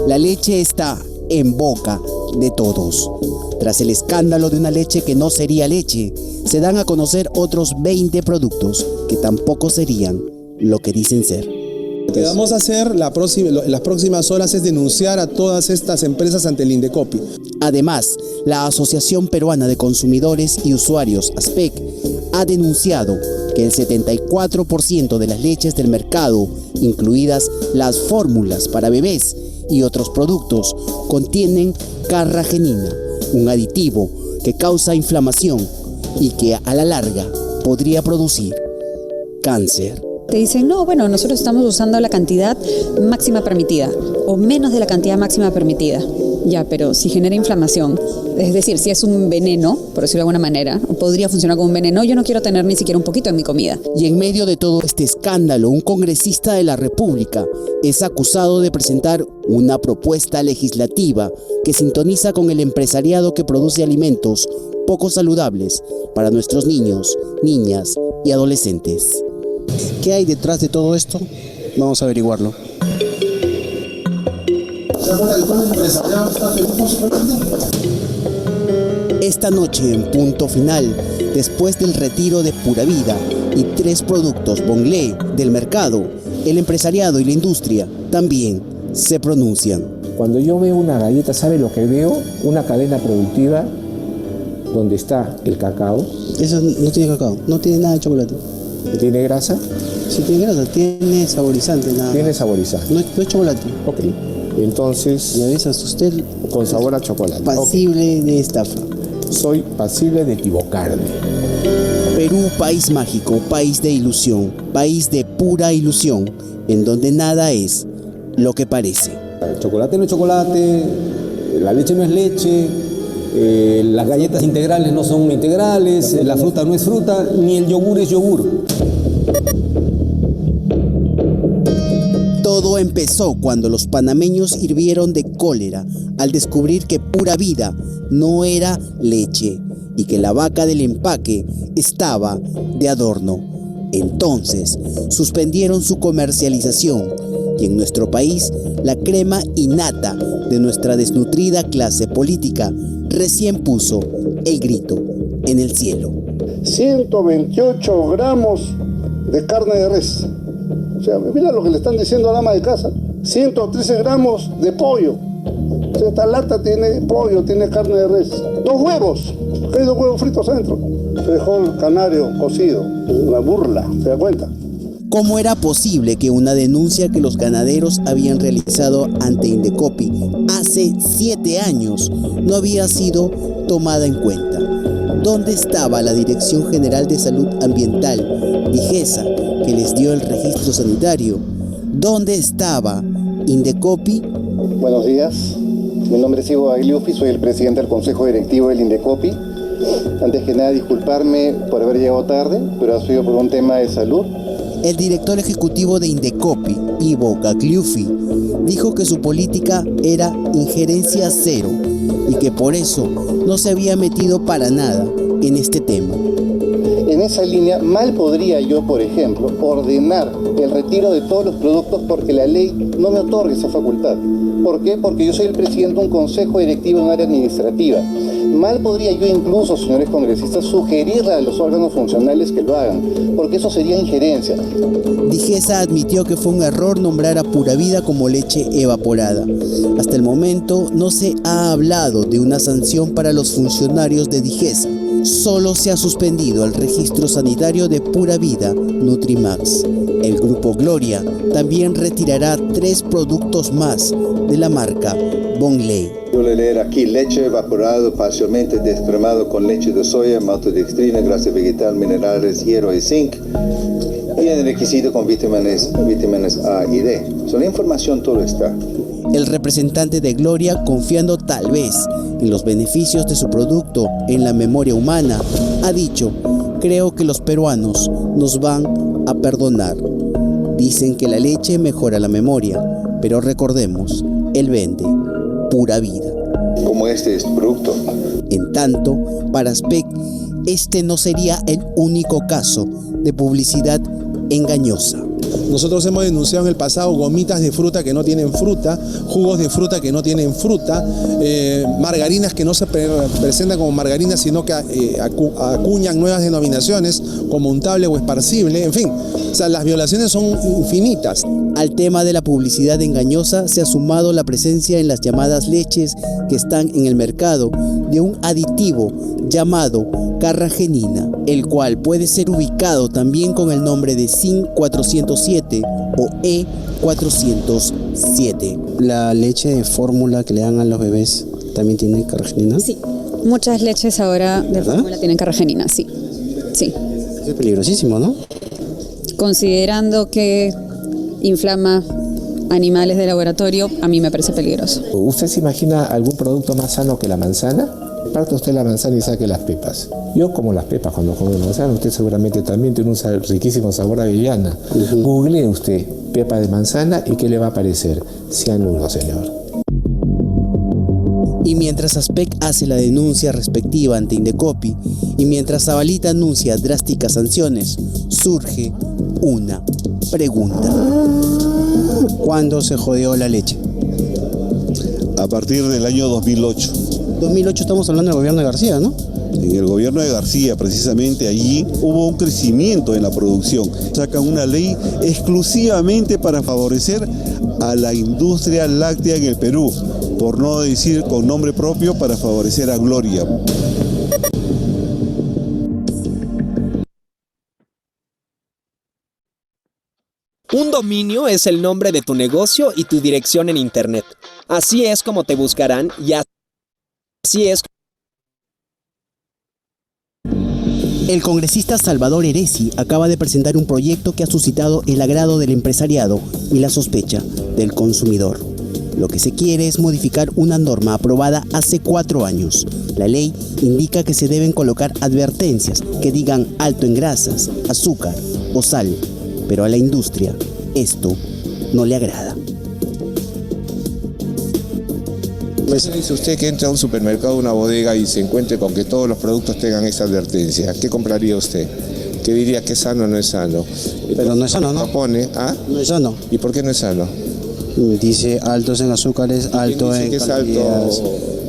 Speaker 9: La leche está en boca de todos. Tras el escándalo de una leche que no sería leche, se dan a conocer otros 20 productos que tampoco serían lo que dicen ser.
Speaker 10: Lo que vamos a hacer en las próximas horas es denunciar a todas estas empresas ante el Indecopi.
Speaker 7: Además, la Asociación Peruana de Consumidores y Usuarios, ASPEC, ha denunciado que el 74% de las leches del mercado, incluidas las fórmulas para bebés y otros productos, contienen carragenina, un aditivo que causa inflamación y que a la larga podría producir cáncer.
Speaker 11: Te dicen, no, bueno, nosotros estamos usando la cantidad máxima permitida o menos de la cantidad máxima permitida. Ya, pero si genera inflamación, es decir, si es un veneno, por decirlo de alguna manera, podría funcionar como un veneno, yo no quiero tener ni siquiera un poquito en mi comida.
Speaker 7: Y en medio de todo este escándalo, un congresista de la República es acusado de presentar una propuesta legislativa que sintoniza con el empresariado que produce alimentos poco saludables para nuestros niños, niñas y adolescentes. ¿Qué hay detrás de todo esto? Vamos a averiguarlo. Esta noche, en Punto Final, después del retiro de Pura Vida y 3 productos Bonglé del mercado, el empresariado y la industria también se pronuncian.
Speaker 12: Cuando yo veo una galleta, ¿sabe lo que veo? Una cadena productiva donde está el cacao.
Speaker 7: Eso no tiene cacao, no tiene nada de chocolate.
Speaker 12: ¿Tiene grasa?
Speaker 7: Sí tiene grasa, tiene saborizante nada.
Speaker 12: Tiene saborizante.
Speaker 7: No es chocolate.
Speaker 12: Ok. Entonces,
Speaker 7: ¿ya ves? Hasta usted
Speaker 12: con sabor a chocolate.
Speaker 7: Pasible de estafa.
Speaker 12: Soy pasible de equivocarme.
Speaker 7: Perú, país mágico, país de ilusión, país de pura ilusión, en donde nada es lo que parece.
Speaker 12: El chocolate no es chocolate, la leche no es leche, las galletas integrales no son integrales, la fruta no es fruta, ni el yogur es yogur.
Speaker 7: Todo empezó cuando los panameños hirvieron de cólera al descubrir que Pura Vida no era leche y que la vaca del empaque estaba de adorno. Entonces suspendieron su comercialización y en nuestro país la crema innata de nuestra desnutrida clase política recién puso el grito en el cielo.
Speaker 13: 128 gramos de carne de res. O sea, mira lo que le están diciendo al ama de casa. 113 gramos de pollo. O sea, esta lata tiene pollo, tiene carne de res. 2 huevos. Hay 2 huevos fritos adentro. Frijol canario cocido. Una burla, ¿se da cuenta?
Speaker 7: ¿Cómo era posible que una denuncia que los ganaderos habían realizado ante Indecopi hace 7 años no había sido tomada en cuenta? ¿Dónde estaba la Dirección General de Salud Ambiental, DIGESA, que les dio el registro sanitario? ¿Dónde estaba Indecopi?
Speaker 13: Buenos días, mi nombre es Ivo Agliufi, soy el presidente del Consejo Directivo del Indecopi. Antes que nada, disculparme por haber llegado tarde, pero ha sido por un tema de salud.
Speaker 7: El director ejecutivo de Indecopi, Ivo Agliufi, dijo que su política era injerencia cero y que por eso no se había metido para nada en este tema.
Speaker 13: En esa línea, mal podría yo, por ejemplo, ordenar el retiro de todos los productos porque la ley no me otorga esa facultad. ¿Por qué? Porque yo soy el presidente de un consejo directivo en un área administrativa. Mal podría yo incluso, señores congresistas, sugerirle a los órganos funcionales que lo hagan, porque eso sería injerencia.
Speaker 7: DIGESA admitió que fue un error nombrar a Pura Vida como leche evaporada. Hasta el momento no se ha hablado de una sanción para los funcionarios de DIGESA. Solo se ha suspendido el registro sanitario de Pura Vida Nutrimax. El grupo Gloria también retirará 3 productos más de la marca Bonglé.
Speaker 8: Yo le leer aquí leche evaporado parcialmente descremado con leche de soya, maltodextrina, grasa vegetal, minerales, hierro y zinc. Y en el requisito con vitaminas A y D. So, la información todo está.
Speaker 7: El representante de Gloria, confiando tal vez en los beneficios de su producto en la memoria humana, ha dicho: creo que los peruanos nos van a perdonar. Dicen que la leche mejora la memoria, pero recordemos, él vende Pura Vida.
Speaker 8: Como este es producto.
Speaker 7: En tanto, para ASPEC, este no sería el único caso de publicidad engañosa.
Speaker 10: Nosotros hemos denunciado en el pasado gomitas de fruta que no tienen fruta, jugos de fruta que no tienen fruta, margarinas que no se presentan como margarinas, sino que acuñan nuevas denominaciones como untable o esparcible, en fin. O sea, las violaciones son infinitas.
Speaker 7: Al tema de la publicidad engañosa se ha sumado la presencia en las llamadas leches que están en el mercado de un aditivo llamado carragenina, el cual puede ser ubicado también con el nombre de Zinc 407 o E407.
Speaker 9: La leche de fórmula que le dan a los bebés también tiene carragenina.
Speaker 11: Sí, muchas leches ahora de fórmula tienen carragenina, sí. Sí.
Speaker 9: Es peligrosísimo, ¿no?
Speaker 11: Considerando que inflama animales de laboratorio, a mí me parece peligroso.
Speaker 14: ¿Usted se imagina algún producto más sano que la manzana? Parte usted la manzana y saque las pepas. Yo como las pepas cuando como manzana, usted seguramente también tiene un riquísimo sabor a avellana. Googlee usted pepa de manzana y ¿qué le va a aparecer? Cianuro, señor.
Speaker 7: Y mientras Aspec hace la denuncia respectiva ante Indecopi y mientras Zabalita anuncia drásticas sanciones, surge una pregunta. ¿Cuándo se jodió la leche?
Speaker 15: A partir del año 2008.
Speaker 7: 2008 estamos hablando del gobierno de García, ¿no?
Speaker 15: En el gobierno de García, precisamente allí, hubo un crecimiento en la producción. Sacan una ley exclusivamente para favorecer a la industria láctea en el Perú, por no decir con nombre propio, para favorecer a Gloria.
Speaker 16: Un dominio es el nombre de tu negocio y tu dirección en Internet. Así es como te buscarán y así es.
Speaker 7: El congresista Salvador Heresi acaba de presentar un proyecto que ha suscitado el agrado del empresariado y la sospecha del consumidor. Lo que se quiere es modificar una norma aprobada hace 4 años. La ley indica que se deben colocar advertencias que digan alto en grasas, azúcar o sal, pero a la industria esto no le agrada.
Speaker 14: Dice usted que entra a un supermercado, una bodega y se encuentre con que todos los productos tengan esa advertencia. ¿Qué compraría usted? ¿Qué diría que es sano o no es sano?
Speaker 7: Pero no es sano, ¿no?
Speaker 14: Propone, ¿ah?
Speaker 7: No es sano.
Speaker 14: ¿Y por qué no es sano?
Speaker 7: Dice altos en azúcares, alto en calorías.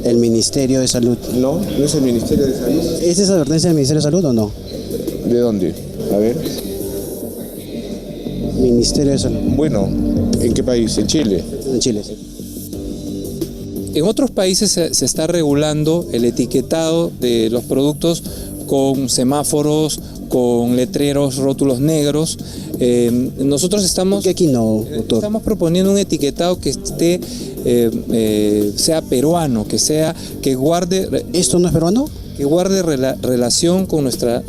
Speaker 7: El Ministerio de Salud.
Speaker 14: No, no es el Ministerio de Salud.
Speaker 7: ¿Es esa advertencia del Ministerio de Salud o no?
Speaker 14: ¿De dónde? A ver.
Speaker 7: Ministerio de Salud.
Speaker 14: Bueno, ¿en qué país? ¿En Chile?
Speaker 7: En Chile, sí.
Speaker 17: En otros países se está regulando el etiquetado de los productos con semáforos, con letreros, rótulos negros. Nosotros estamos,
Speaker 7: aquí no, doctor?
Speaker 17: Estamos proponiendo un etiquetado que esté, sea peruano, que guarde...
Speaker 7: ¿Esto no es peruano?
Speaker 17: Que guarde relación con nuestra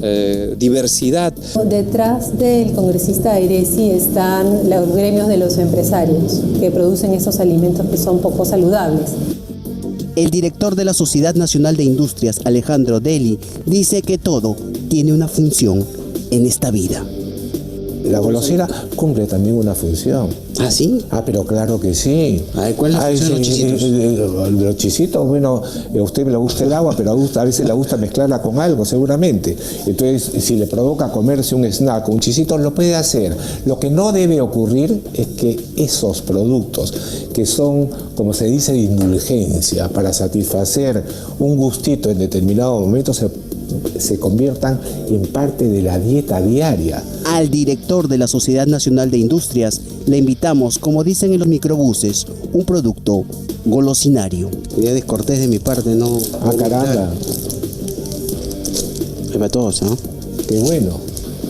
Speaker 17: diversidad.
Speaker 18: Detrás del congresista Heresi están los gremios de los empresarios que producen esos alimentos que son poco saludables.
Speaker 7: El director de la Sociedad Nacional de Industrias, Alejandro Deli, dice que todo tiene una función en esta vida.
Speaker 14: La golosina cumple también una función.
Speaker 7: ¿Ah, sí?
Speaker 14: Ah, pero claro que sí.
Speaker 7: A ver, ¿cuál es la función de los chisitos?
Speaker 14: Los chisitos, bueno, a usted le gusta el agua, pero a veces le gusta mezclarla con algo, seguramente. Entonces, si le provoca comerse un snack o un chisito, lo puede hacer. Lo que no debe ocurrir es que esos productos, que son, como se dice, de indulgencia, para satisfacer un gustito en determinado momento, se conviertan en parte de la dieta diaria.
Speaker 7: Al director de la Sociedad Nacional de Industrias le invitamos, como dicen en los microbuses, un producto golosinario. Sería descortés de mi parte, ¿no?
Speaker 14: Ah, caramba.
Speaker 7: Es para todos, ¿no?
Speaker 14: Qué bueno.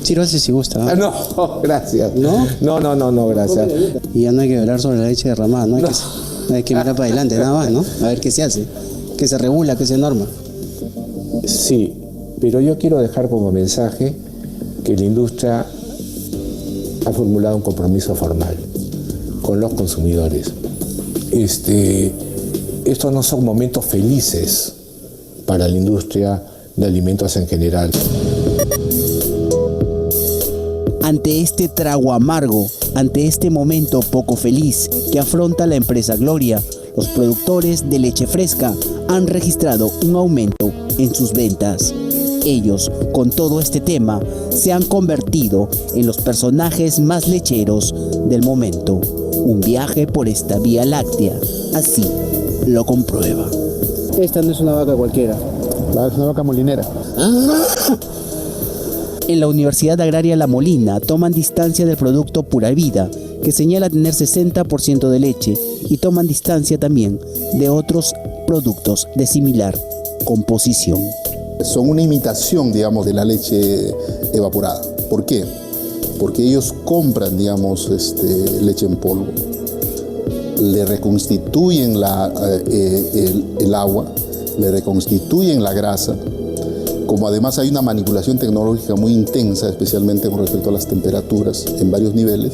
Speaker 7: Sírvase si gusta.
Speaker 14: ¿No? No, gracias.
Speaker 7: ¿No?
Speaker 14: No, gracias.
Speaker 7: Y ya no hay que hablar sobre la leche derramada, ¿no? Hay que mirar para adelante, nada más, ¿no? A ver qué se hace, qué se regula, qué se norma.
Speaker 14: Sí, pero yo quiero dejar como mensaje que la industria ha formulado un compromiso formal con los consumidores. Estos no son momentos felices para la industria de alimentos en general.
Speaker 7: Ante este trago amargo, ante este momento poco feliz que afronta la empresa Gloria, los productores de leche fresca han registrado un aumento en sus ventas. Ellos, con todo este tema, se han convertido en los personajes más lecheros del momento. Un viaje por esta vía láctea, así lo comprueba.
Speaker 19: Esta no es una vaca cualquiera, es una vaca molinera.
Speaker 7: En la Universidad Agraria La Molina toman distancia del producto Pura Vida, que señala tener 60% de leche, y toman distancia también de otros productos de similar composición.
Speaker 13: Son una imitación, digamos, de la leche evaporada. ¿Por qué? Porque ellos compran, digamos, leche en polvo, le reconstituyen el agua, le reconstituyen la grasa como además hay una manipulación tecnológica muy intensa, especialmente con respecto a las temperaturas en varios niveles,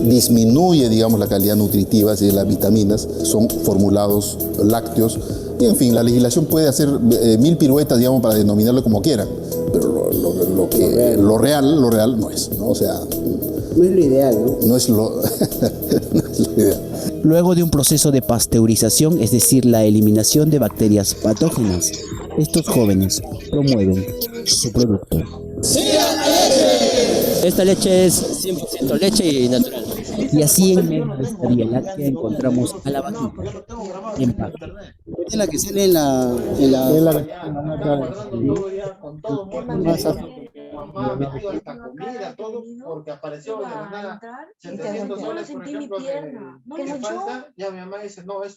Speaker 13: disminuye, digamos, la calidad nutritiva, de las vitaminas, son formulados lácteos, y en fin, la legislación puede hacer 1000 piruetas, digamos, para denominarlo como quieran, pero lo real no es, ¿no? O sea,
Speaker 9: no es lo ideal, ¿no?
Speaker 13: No es lo, no es lo ideal.
Speaker 7: Luego de un proceso de pasteurización, es decir, la eliminación de bacterias patógenas, estos jóvenes promueven su producto.
Speaker 20: Esta leche es 100% leche y natural.
Speaker 7: Y así en medio de esta vía láctea encontramos a la vaquita en pack.
Speaker 19: Es la que sale en la
Speaker 4: comida, todo, porque apareció de la nada. $700, por ejemplo, ¿qué falta? Ya mi mamá dice, no, es...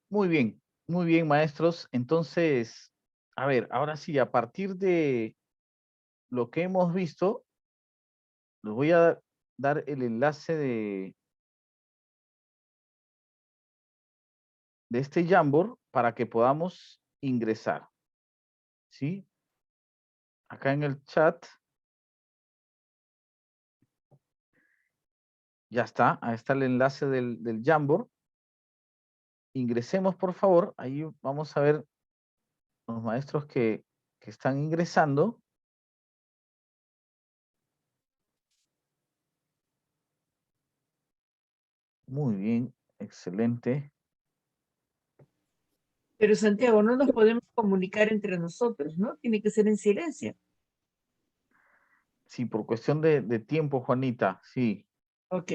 Speaker 2: Muy bien, maestros. Entonces, a ver, ahora sí, a partir de lo que hemos visto, les voy a dar el enlace de este Jamboard para que podamos ingresar. ¿Sí? Acá en el chat. Ya está, ahí está el enlace del Jamboard. Ingresemos, por favor. Ahí vamos a ver los maestros que están ingresando. Muy bien, excelente.
Speaker 4: Pero Santiago, no nos podemos comunicar entre nosotros, ¿no? Tiene que ser en silencio.
Speaker 2: Sí, por cuestión de tiempo, Juanita, sí.
Speaker 4: Ok.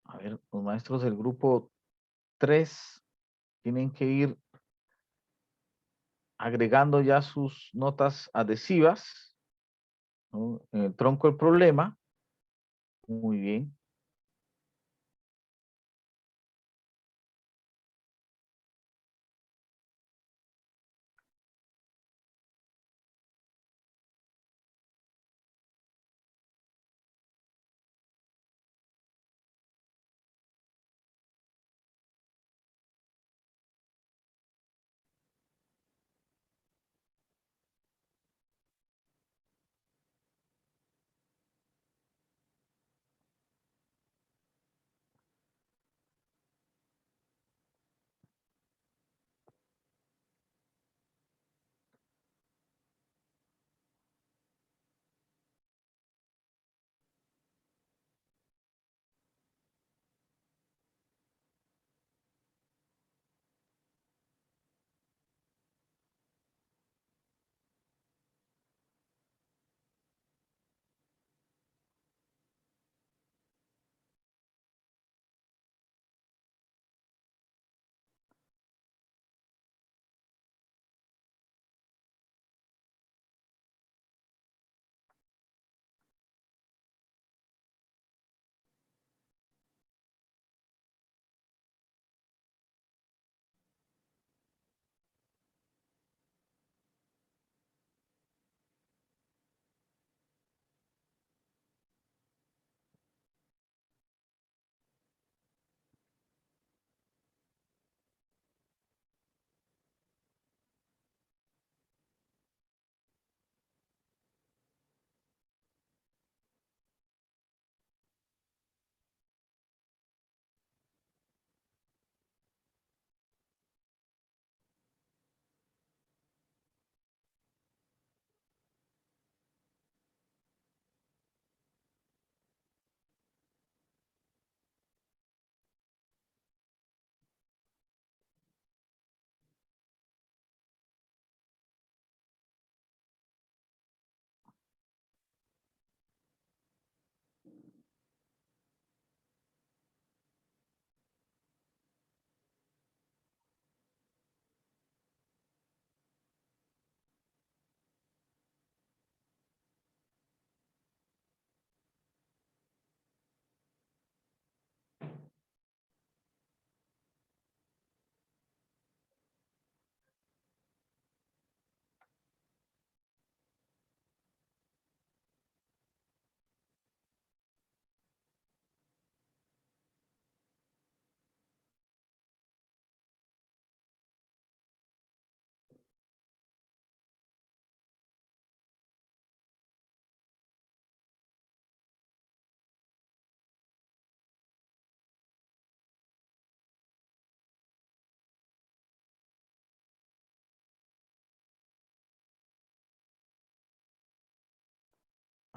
Speaker 2: A ver, los maestros del grupo 3 tienen que ir agregando ya sus notas adhesivas, ¿no? En el tronco del problema. Muy bien.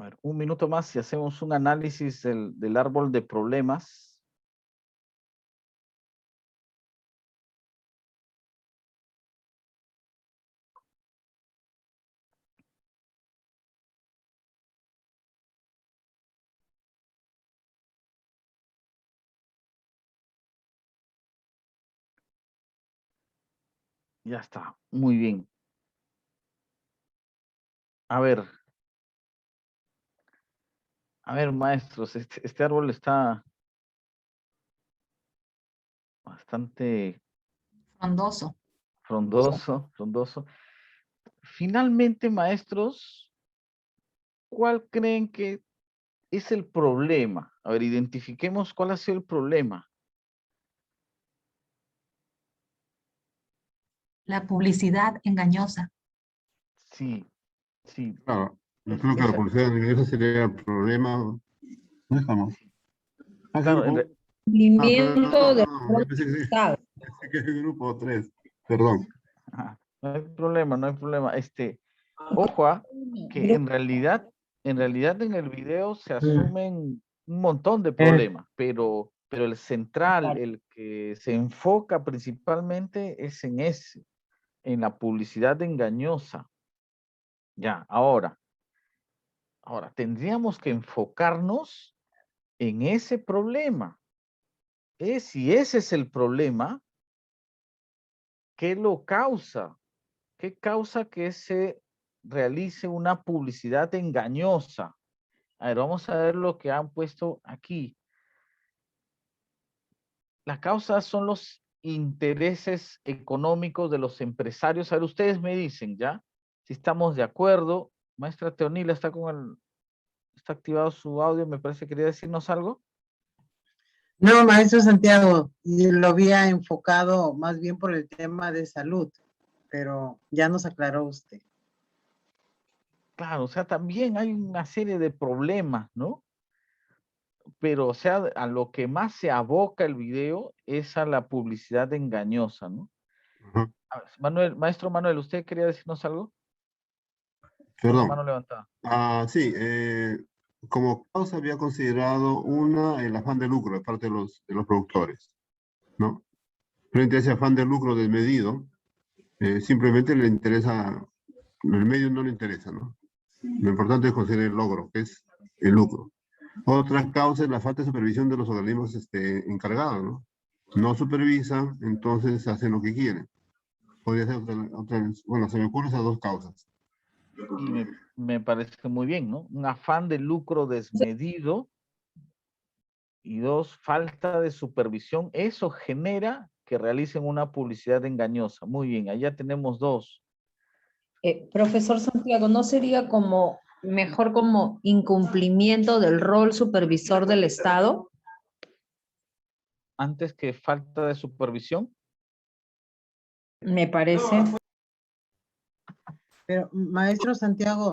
Speaker 2: ver, un minuto más y hacemos un análisis del árbol de problemas. Ya está, muy bien. A ver, maestros, este árbol está bastante
Speaker 5: Frondoso.
Speaker 2: frondoso. Finalmente, maestros, ¿cuál creen que es el problema? A ver, identifiquemos cuál ha sido el problema.
Speaker 5: La publicidad engañosa.
Speaker 2: Sí.
Speaker 1: Claro, yo creo que la publicidad engañosa sería el problema. ¿Dónde estamos?
Speaker 2: Claro,
Speaker 5: Cumplimiento del
Speaker 1: Yo pensé que es el grupo 3, perdón.
Speaker 2: No hay problema. Ojo, que en realidad en el video se asumen un montón de problemas, pero el central, el que se enfoca principalmente es en la publicidad engañosa. Ya, ahora tendríamos que enfocarnos en ese problema. Si ese es el problema, ¿qué lo causa? ¿Qué causa que se realice una publicidad engañosa? A ver, vamos a ver lo que han puesto aquí. La causa son los intereses económicos de los empresarios. A ver, ustedes me dicen, ¿ya? Si estamos de acuerdo. Maestra Teonila está está activado su audio, me parece que quería decirnos algo.
Speaker 21: No, maestro Santiago, yo lo había enfocado más bien por el tema de salud, pero ya nos aclaró usted.
Speaker 2: Claro, o sea, también hay una serie de problemas, ¿no? Pero, o sea, a lo que más se aboca el video es a la publicidad engañosa, ¿no? A ver, maestro Manuel, ¿usted quería decirnos algo?
Speaker 1: Perdón.
Speaker 2: Mano levantada.
Speaker 1: Sí, como causa había considerado el afán de lucro de parte de los productores, ¿no? Frente a ese afán de lucro desmedido, simplemente le interesa, el medio no le interesa, ¿no? Lo importante es conseguir el logro, que es el lucro. Otra causa es la falta de supervisión de los organismos encargados, ¿no? No supervisan, entonces hacen lo que quieren. Podría ser bueno, se me ocurren esas dos causas.
Speaker 2: Y me parece muy bien, ¿no? Un afán de lucro desmedido y dos, falta de supervisión. Eso genera que realicen una publicidad engañosa. Muy bien, allá tenemos dos.
Speaker 5: Profesor Santiago, ¿no sería mejor como incumplimiento del rol supervisor del Estado?
Speaker 2: Antes que falta de supervisión.
Speaker 5: Me parece.
Speaker 21: Pero, maestro Santiago.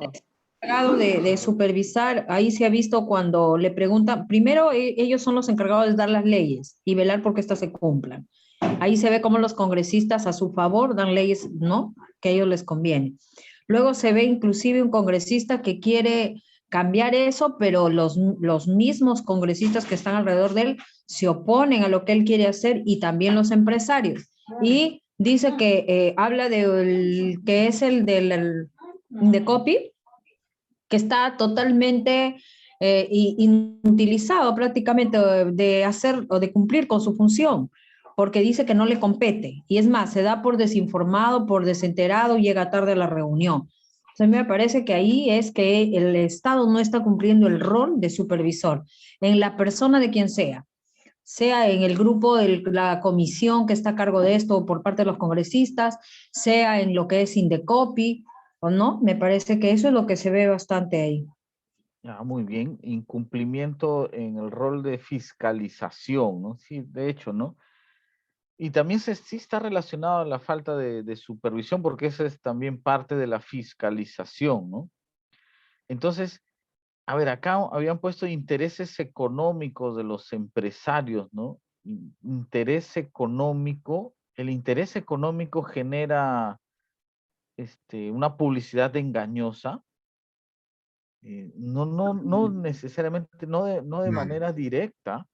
Speaker 5: Encargado de supervisar, ahí se ha visto cuando le preguntan, primero ellos son los encargados de dar las leyes y velar porque éstas se cumplan. Ahí se ve cómo los congresistas a su favor dan leyes, ¿no?, que a ellos les conviene. Luego se ve inclusive un congresista que quiere cambiar eso, pero los mismos congresistas que están alrededor de él se oponen a lo que él quiere hacer, y también los empresarios. Y dice que habla que es el del Indecopi, que está totalmente inutilizado prácticamente de hacer o de cumplir con su función, porque dice que no le compete, y es más, se da por desinformado, por desenterado, llega tarde a la reunión. Entonces, me parece que ahí es que el Estado no está cumpliendo el rol de supervisor, en la persona de quien sea en el grupo, la comisión que está a cargo de esto por parte de los congresistas, sea en lo que es Indecopi, ¿o no? Me parece que eso es lo que se ve bastante ahí.
Speaker 2: Muy bien, incumplimiento en el rol de fiscalización, ¿no? Sí, de hecho, ¿no? Y también sí está relacionado a la falta de supervisión, porque eso es también parte de la fiscalización, ¿no? Entonces, a ver, acá habían puesto intereses económicos de los empresarios, ¿no? Interés económico, el interés económico genera una publicidad engañosa. No necesariamente, no de manera directa,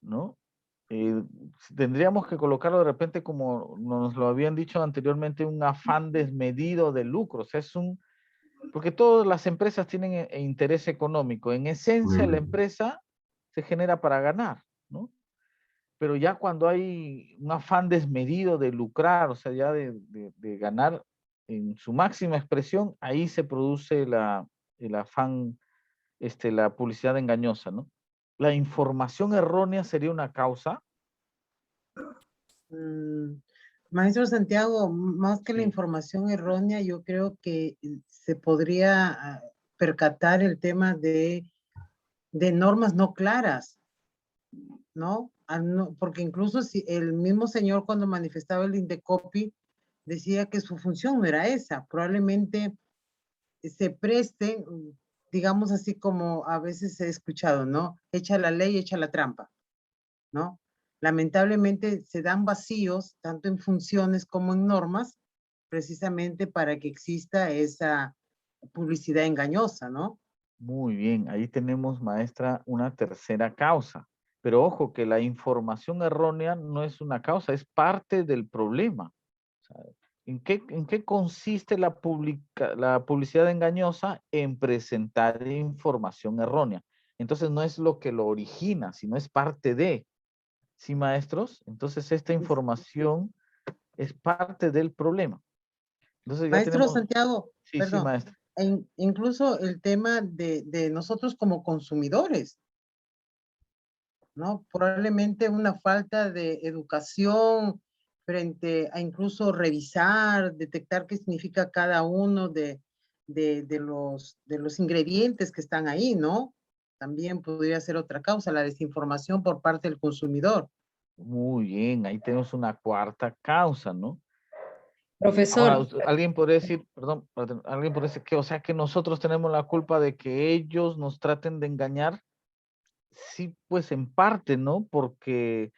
Speaker 2: ¿no? Tendríamos que colocarlo de repente, como nos lo habían dicho anteriormente, un afán desmedido de lucro. O sea, porque todas las empresas tienen interés económico. En esencia, la empresa se genera para ganar, ¿no? Pero ya cuando hay un afán desmedido de lucrar, o sea, ya de ganar en su máxima expresión, ahí se produce el afán, la publicidad engañosa, ¿no? ¿La información errónea sería una causa?
Speaker 21: Maestro Santiago, más que la información errónea, yo creo que se podría percatar el tema de normas no claras, ¿no? Porque incluso si el mismo señor, cuando manifestaba el Indecopi, decía que su función no era esa, probablemente se preste, digamos así como a veces he escuchado, ¿no? Echa la ley, echa la trampa, ¿no? Lamentablemente se dan vacíos, tanto en funciones como en normas, precisamente para que exista esa publicidad engañosa, ¿no?
Speaker 2: Muy bien, ahí tenemos, maestra, una tercera causa. Pero ojo, que la información errónea no es una causa, es parte del problema. O sea, ¿en qué consiste la publicidad engañosa? En presentar información errónea. Entonces no es lo que lo origina, sino es parte de. ¿Sí, maestros? Entonces esta información es parte del problema. Entonces, ya
Speaker 21: Maestro
Speaker 2: tenemos...
Speaker 21: Santiago,
Speaker 2: Sí,
Speaker 21: perdón,
Speaker 2: sí, maestro.
Speaker 21: Incluso el tema de nosotros como consumidores, ¿no? Probablemente una falta de educación frente a incluso revisar, detectar qué significa cada uno de los ingredientes que están ahí, ¿no? También podría ser otra causa, la desinformación por parte del consumidor.
Speaker 2: Muy bien, ahí tenemos una cuarta causa, ¿no?
Speaker 5: Profesor.
Speaker 2: Ahora, alguien podría decir, perdón, alguien podría decir que, o sea, que nosotros tenemos la culpa de que ellos nos traten de engañar. Sí, pues en parte, ¿no? Porque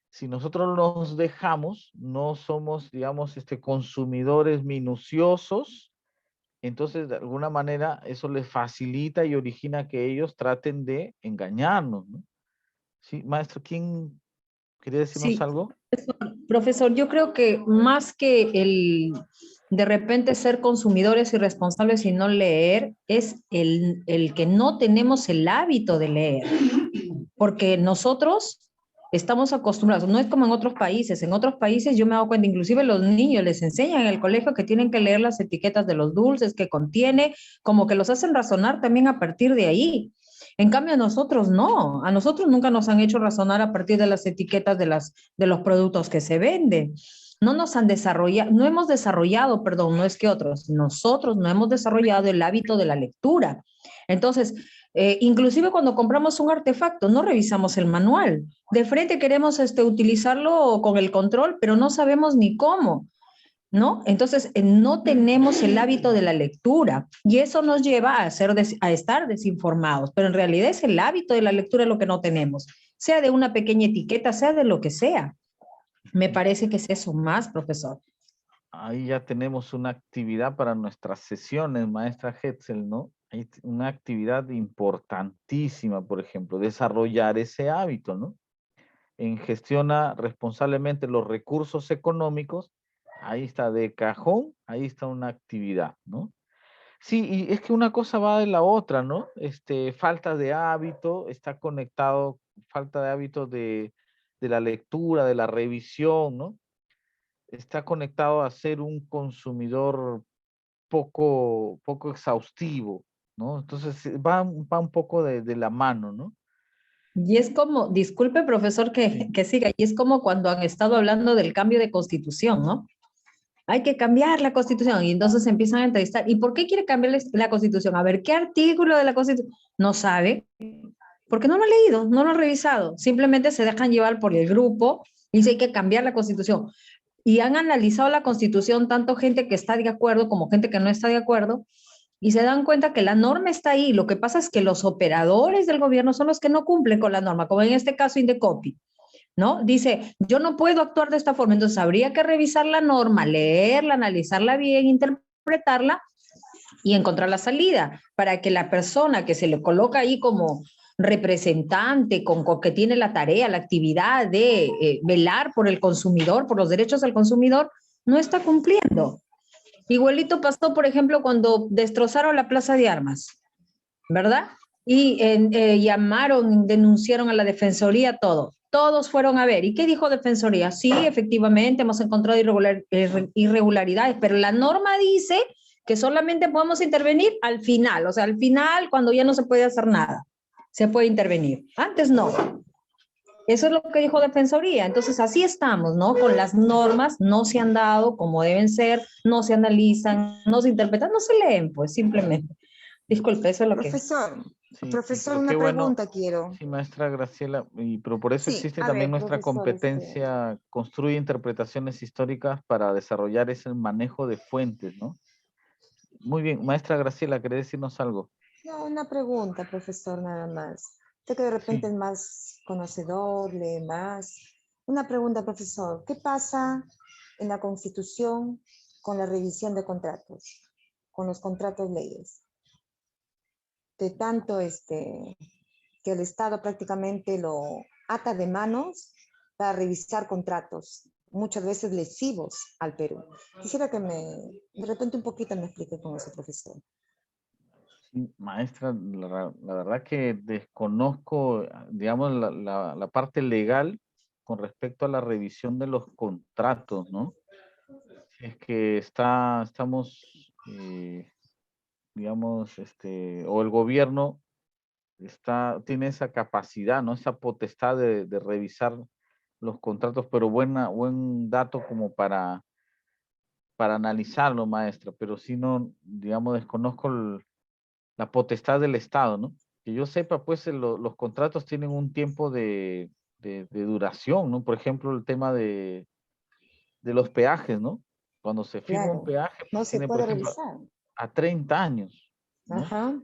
Speaker 2: si nosotros nos dejamos, no somos, digamos, consumidores minuciosos, entonces de alguna manera eso les facilita y origina que ellos traten de engañarnos, ¿no? Sí, maestro, ¿quién quería decirnos
Speaker 5: Sí,
Speaker 2: algo?
Speaker 5: profesor, yo creo que más que el de repente ser consumidores irresponsables y no leer, es el que no tenemos el hábito de leer, porque nosotros estamos acostumbrados, no es como en otros países yo me he dado cuenta, inclusive los niños les enseñan en el colegio que tienen que leer las etiquetas de los dulces que contiene, como que los hacen razonar también a partir de ahí. En cambio, a nosotros no, a nosotros nunca nos han hecho razonar a partir de las etiquetas de los productos que se venden. No nos han desarrollado, no hemos desarrollado, perdón, no es que otros, nosotros no hemos desarrollado el hábito de la lectura. Entonces, inclusive cuando compramos un artefacto, no revisamos el manual. De frente queremos utilizarlo con el control, pero no sabemos ni cómo, ¿no? Entonces, no tenemos el hábito de la lectura y eso nos lleva a estar desinformados, pero en realidad es el hábito de la lectura lo que no tenemos, sea de una pequeña etiqueta, sea de lo que sea. Me parece que es eso más, profesor.
Speaker 2: Ahí ya tenemos una actividad para nuestras sesiones, maestra Hetzel, ¿no? Hay una actividad importantísima, por ejemplo, desarrollar ese hábito, ¿no? En gestiona responsablemente los recursos económicos, ahí está de cajón, ahí está una actividad, ¿no? Sí, y es que una cosa va de la otra, ¿no? Falta de hábito, está conectado, falta de hábito de la lectura, de la revisión, ¿no? Está conectado a ser un consumidor poco exhaustivo, ¿no? Entonces va un poco de la mano, ¿no?
Speaker 5: Y es como, disculpe profesor que siga, y es como cuando han estado hablando del cambio de constitución, ¿no? Hay que cambiar la constitución y entonces empiezan a entrevistar. ¿Y por qué quiere cambiar la constitución? A ver, ¿qué artículo de la constitución? No sabe, porque no lo ha leído, no lo ha revisado. Simplemente se dejan llevar por el grupo y dice hay que cambiar la constitución. Y han analizado la constitución tanto gente que está de acuerdo como gente que no está de acuerdo y se dan cuenta que la norma está ahí. Lo que pasa es que los operadores del gobierno son los que no cumplen con la norma, como en este caso Indecopi, ¿no? Dice, yo no puedo actuar de esta forma, entonces habría que revisar la norma, leerla, analizarla bien, interpretarla y encontrar la salida para que la persona que se le coloca ahí como representante, con que tiene la tarea, la actividad de velar por el consumidor, por los derechos del consumidor, no está cumpliendo. Igualito pasó, por ejemplo, cuando destrozaron la Plaza de Armas, ¿verdad? Y llamaron, denunciaron a la Defensoría, todos fueron a ver. ¿Y qué dijo Defensoría? Sí, efectivamente, hemos encontrado irregularidades, pero la norma dice que solamente podemos intervenir al final, o sea, al final, cuando ya no se puede hacer nada, se puede intervenir. Antes no. Eso es lo que dijo Defensoría. Entonces, así estamos, ¿no? Con las normas, no se han dado como deben ser, no se analizan, no se interpretan, no se leen, pues, simplemente. Disculpe, eso es lo
Speaker 3: Profesor,
Speaker 2: Sí,
Speaker 3: profesor,
Speaker 2: pero
Speaker 3: una
Speaker 2: qué bueno.
Speaker 3: pregunta quiero.
Speaker 2: Sí, maestra Graciela, pero por eso
Speaker 3: Sí,
Speaker 2: existe
Speaker 3: a
Speaker 2: también
Speaker 3: ver,
Speaker 2: nuestra
Speaker 3: profesor,
Speaker 2: competencia, construye interpretaciones históricas para desarrollar ese manejo de fuentes, ¿no? Muy bien, maestra Graciela, ¿querés decirnos algo?
Speaker 3: No, una pregunta, profesor, nada más. Usted que de repente es más conocedor, lee más. Una pregunta, profesor. ¿Qué pasa en la Constitución con la revisión de contratos, con los contratos leyes? De tanto que el Estado prácticamente lo ata de manos para revisar contratos, muchas veces lesivos al Perú. Quisiera que de repente un poquito me explique con eso, profesor.
Speaker 2: Sí, maestra, la verdad que desconozco, digamos, la parte legal con respecto a la revisión de los contratos, ¿no? Si es que estamos, digamos, o el gobierno tiene esa capacidad, ¿no? Esa potestad de revisar los contratos, pero buen dato como para analizarlo, maestra, pero si no, digamos, desconozco la potestad del Estado, ¿no? Que yo sepa, pues los contratos tienen un tiempo de duración, ¿no? Por ejemplo, el tema de los peajes, ¿no? Cuando se firma un
Speaker 3: Claro,
Speaker 2: peaje,
Speaker 3: no
Speaker 2: pues,
Speaker 3: se
Speaker 2: tiene, por
Speaker 3: puede
Speaker 2: ejemplo,
Speaker 3: revisar.
Speaker 2: a 30 años, ¿no?
Speaker 3: Ajá.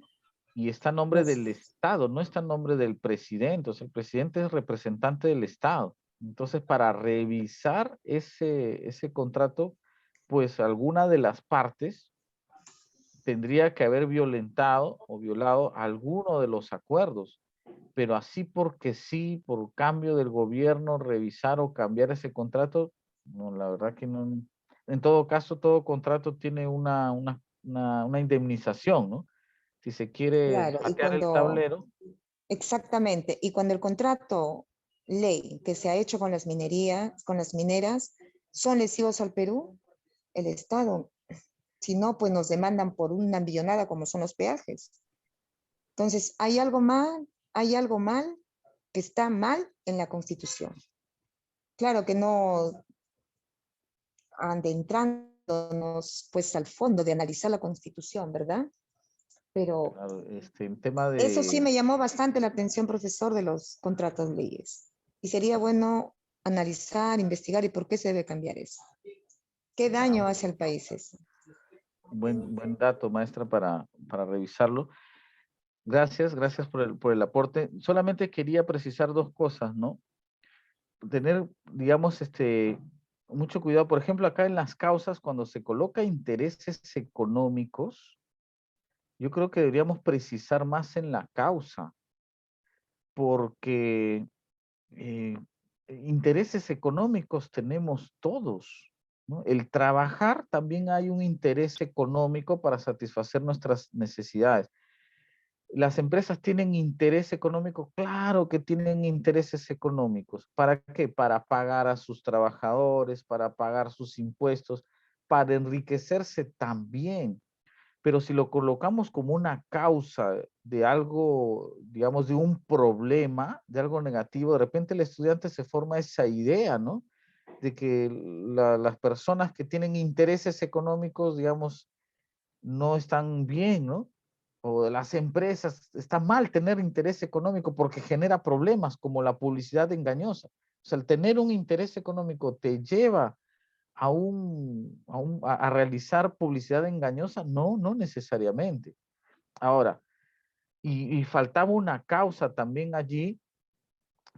Speaker 2: Y está a nombre del Estado, no está a nombre del presidente. O sea, el presidente es representante del Estado. Entonces, para revisar ese contrato, pues alguna de las partes tendría que haber violentado o violado alguno de los acuerdos. Pero así porque sí, por cambio del gobierno, revisar o cambiar ese contrato, no, la verdad que no. En todo caso, todo contrato tiene una indemnización, ¿no? Si se quiere
Speaker 3: Claro, y
Speaker 2: patear el tablero.
Speaker 3: exactamente, y cuando el contrato ley que se ha hecho con las mineras, son lesivos al Perú, el Estado, si no, pues nos demandan por una millonada como son los peajes. Entonces, hay algo mal que está mal en la Constitución. Claro que no adentrándonos pues al fondo de analizar la Constitución, ¿verdad? Pero
Speaker 2: Claro, el tema
Speaker 3: eso sí
Speaker 2: de...
Speaker 3: me llamó bastante la atención, profesor, de los contratos leyes. Y sería bueno analizar, investigar y por qué se debe cambiar eso. ¿Qué daño hace al país eso?
Speaker 2: Buen dato, maestra, para revisarlo. Gracias por el aporte. Solamente quería precisar dos cosas, ¿no? Tener, digamos, mucho cuidado. Por ejemplo, acá en las causas, cuando se coloca intereses económicos, yo creo que deberíamos precisar más en la causa, porque intereses económicos tenemos todos, ¿no? El trabajar también hay un interés económico para satisfacer nuestras necesidades. ¿Las empresas tienen interés económico? Claro que tienen intereses económicos. ¿Para qué? Para pagar a sus trabajadores, para pagar sus impuestos, para enriquecerse también. Pero si lo colocamos como una causa de algo, digamos, de un problema, de algo negativo, de repente el estudiante se forma esa idea, ¿no? De que las personas que tienen intereses económicos, digamos, no están bien, ¿no? O las empresas, está mal tener interés económico porque genera problemas como la publicidad engañosa. O sea, el tener un interés económico te lleva a realizar publicidad engañosa, no necesariamente. Ahora, y faltaba una causa también allí,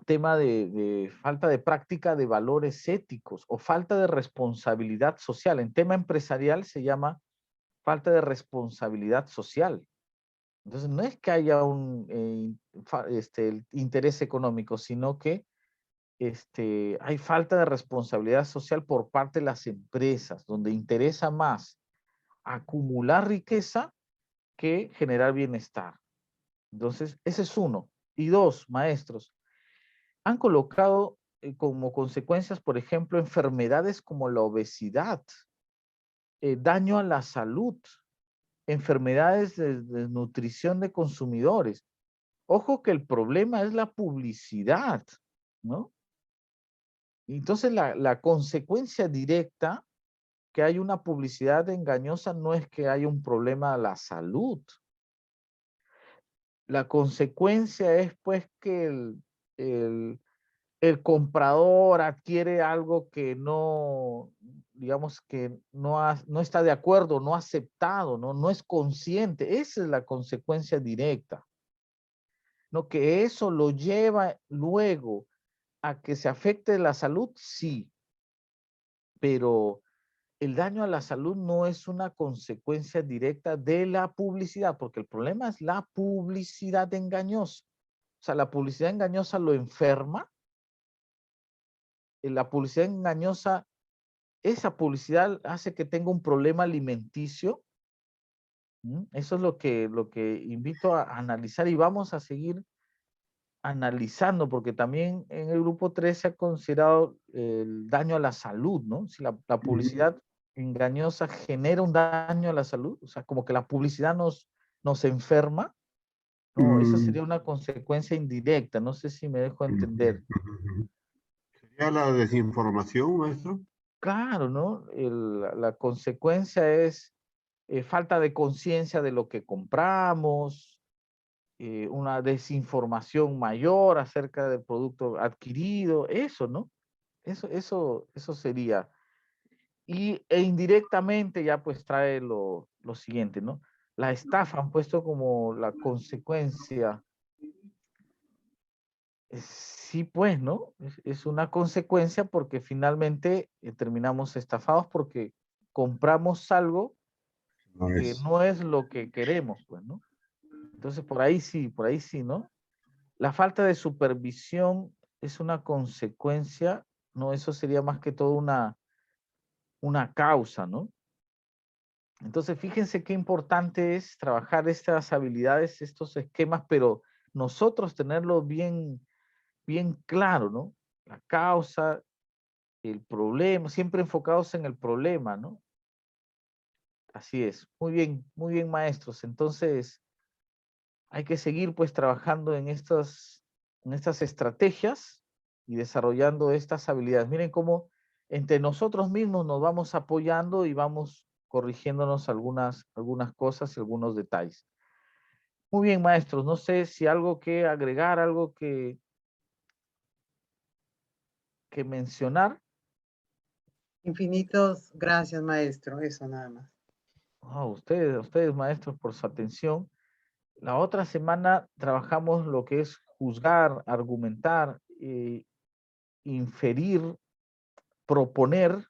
Speaker 2: tema de falta de práctica de valores éticos o falta de responsabilidad social. En tema empresarial se llama falta de responsabilidad social. Entonces, no es que haya un interés económico, sino que hay falta de responsabilidad social por parte de las empresas, donde interesa más acumular riqueza que generar bienestar. Entonces, ese es uno. Y dos, maestros, han colocado como consecuencias, por ejemplo, enfermedades como la obesidad, daño a la salud, enfermedades de desnutrición de consumidores. Ojo que el problema es la publicidad, ¿no? Entonces, la consecuencia directa que hay una publicidad engañosa no es que haya un problema a la salud. La consecuencia es pues que el comprador adquiere algo que no, digamos que no está de acuerdo, no ha aceptado, no es consciente. Esa es la consecuencia directa. ¿No? Que eso lo lleva luego a que se afecte la salud, sí. Pero el daño a la salud no es una consecuencia directa de la publicidad, porque el problema es la publicidad engañosa. O sea, la publicidad engañosa lo enferma. La publicidad engañosa, esa publicidad hace que tenga un problema alimenticio. Eso es lo que invito a analizar y vamos a seguir analizando, porque también en el grupo 3 se ha considerado el daño a la salud, ¿no? Si la publicidad engañosa genera un daño a la salud, o sea, como que la publicidad nos enferma, no, esa sería una consecuencia indirecta, no sé si me dejo entender.
Speaker 1: ¿Sería la desinformación, maestro?
Speaker 2: Claro, ¿no? La consecuencia es falta de conciencia de lo que compramos, una desinformación mayor acerca del producto adquirido, eso, ¿no? Eso sería. E indirectamente ya pues trae lo siguiente, ¿no? La estafa han puesto como la consecuencia. Sí, pues, ¿no? Es una consecuencia porque finalmente terminamos estafados porque compramos algo que no es lo que queremos, pues, ¿no? Entonces, por ahí sí, ¿no? La falta de supervisión es una consecuencia, ¿no? Eso sería más que todo una causa, ¿no? Entonces, fíjense qué importante es trabajar estas habilidades, estos esquemas, pero nosotros tenerlo bien claro, ¿no? La causa, el problema, siempre enfocados en el problema, ¿no? Así es. Muy bien, maestros. Entonces, hay que seguir pues trabajando en estas estrategias y desarrollando estas habilidades. Miren cómo entre nosotros mismos nos vamos apoyando y vamos corrigiéndonos algunas cosas y algunos detalles. Muy bien, maestros. No sé si algo que agregar, algo que mencionar.
Speaker 21: Infinitos gracias, maestro. Eso nada más.
Speaker 2: A ustedes, maestros, por su atención. La otra semana trabajamos lo que es juzgar, argumentar, inferir, proponer,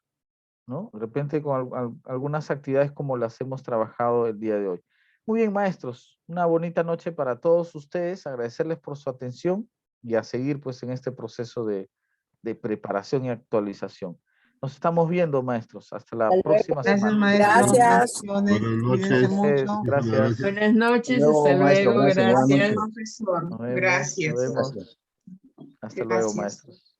Speaker 2: ¿no? De repente con algunas actividades como las hemos trabajado el día de hoy. Muy bien, maestros. Una bonita noche para todos ustedes. Agradecerles por su atención y a seguir pues en este proceso de preparación y actualización. Nos estamos viendo, maestros. Hasta la próxima semana.
Speaker 21: Gracias.
Speaker 1: Buenas noches.
Speaker 21: Mucho.
Speaker 2: Gracias.
Speaker 4: Buenas noches,
Speaker 12: Luego,
Speaker 4: hasta
Speaker 12: maestro,
Speaker 4: luego,
Speaker 12: gracias, buenas
Speaker 4: gracias.
Speaker 12: noches.
Speaker 4: Profesor,
Speaker 2: Nos vemos,
Speaker 4: gracias.
Speaker 2: nos vemos.
Speaker 12: Gracias.
Speaker 2: Hasta luego,
Speaker 4: Gracias.
Speaker 2: maestros.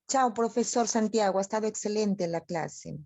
Speaker 3: Chao, profesor Santiago. Ha estado excelente la clase.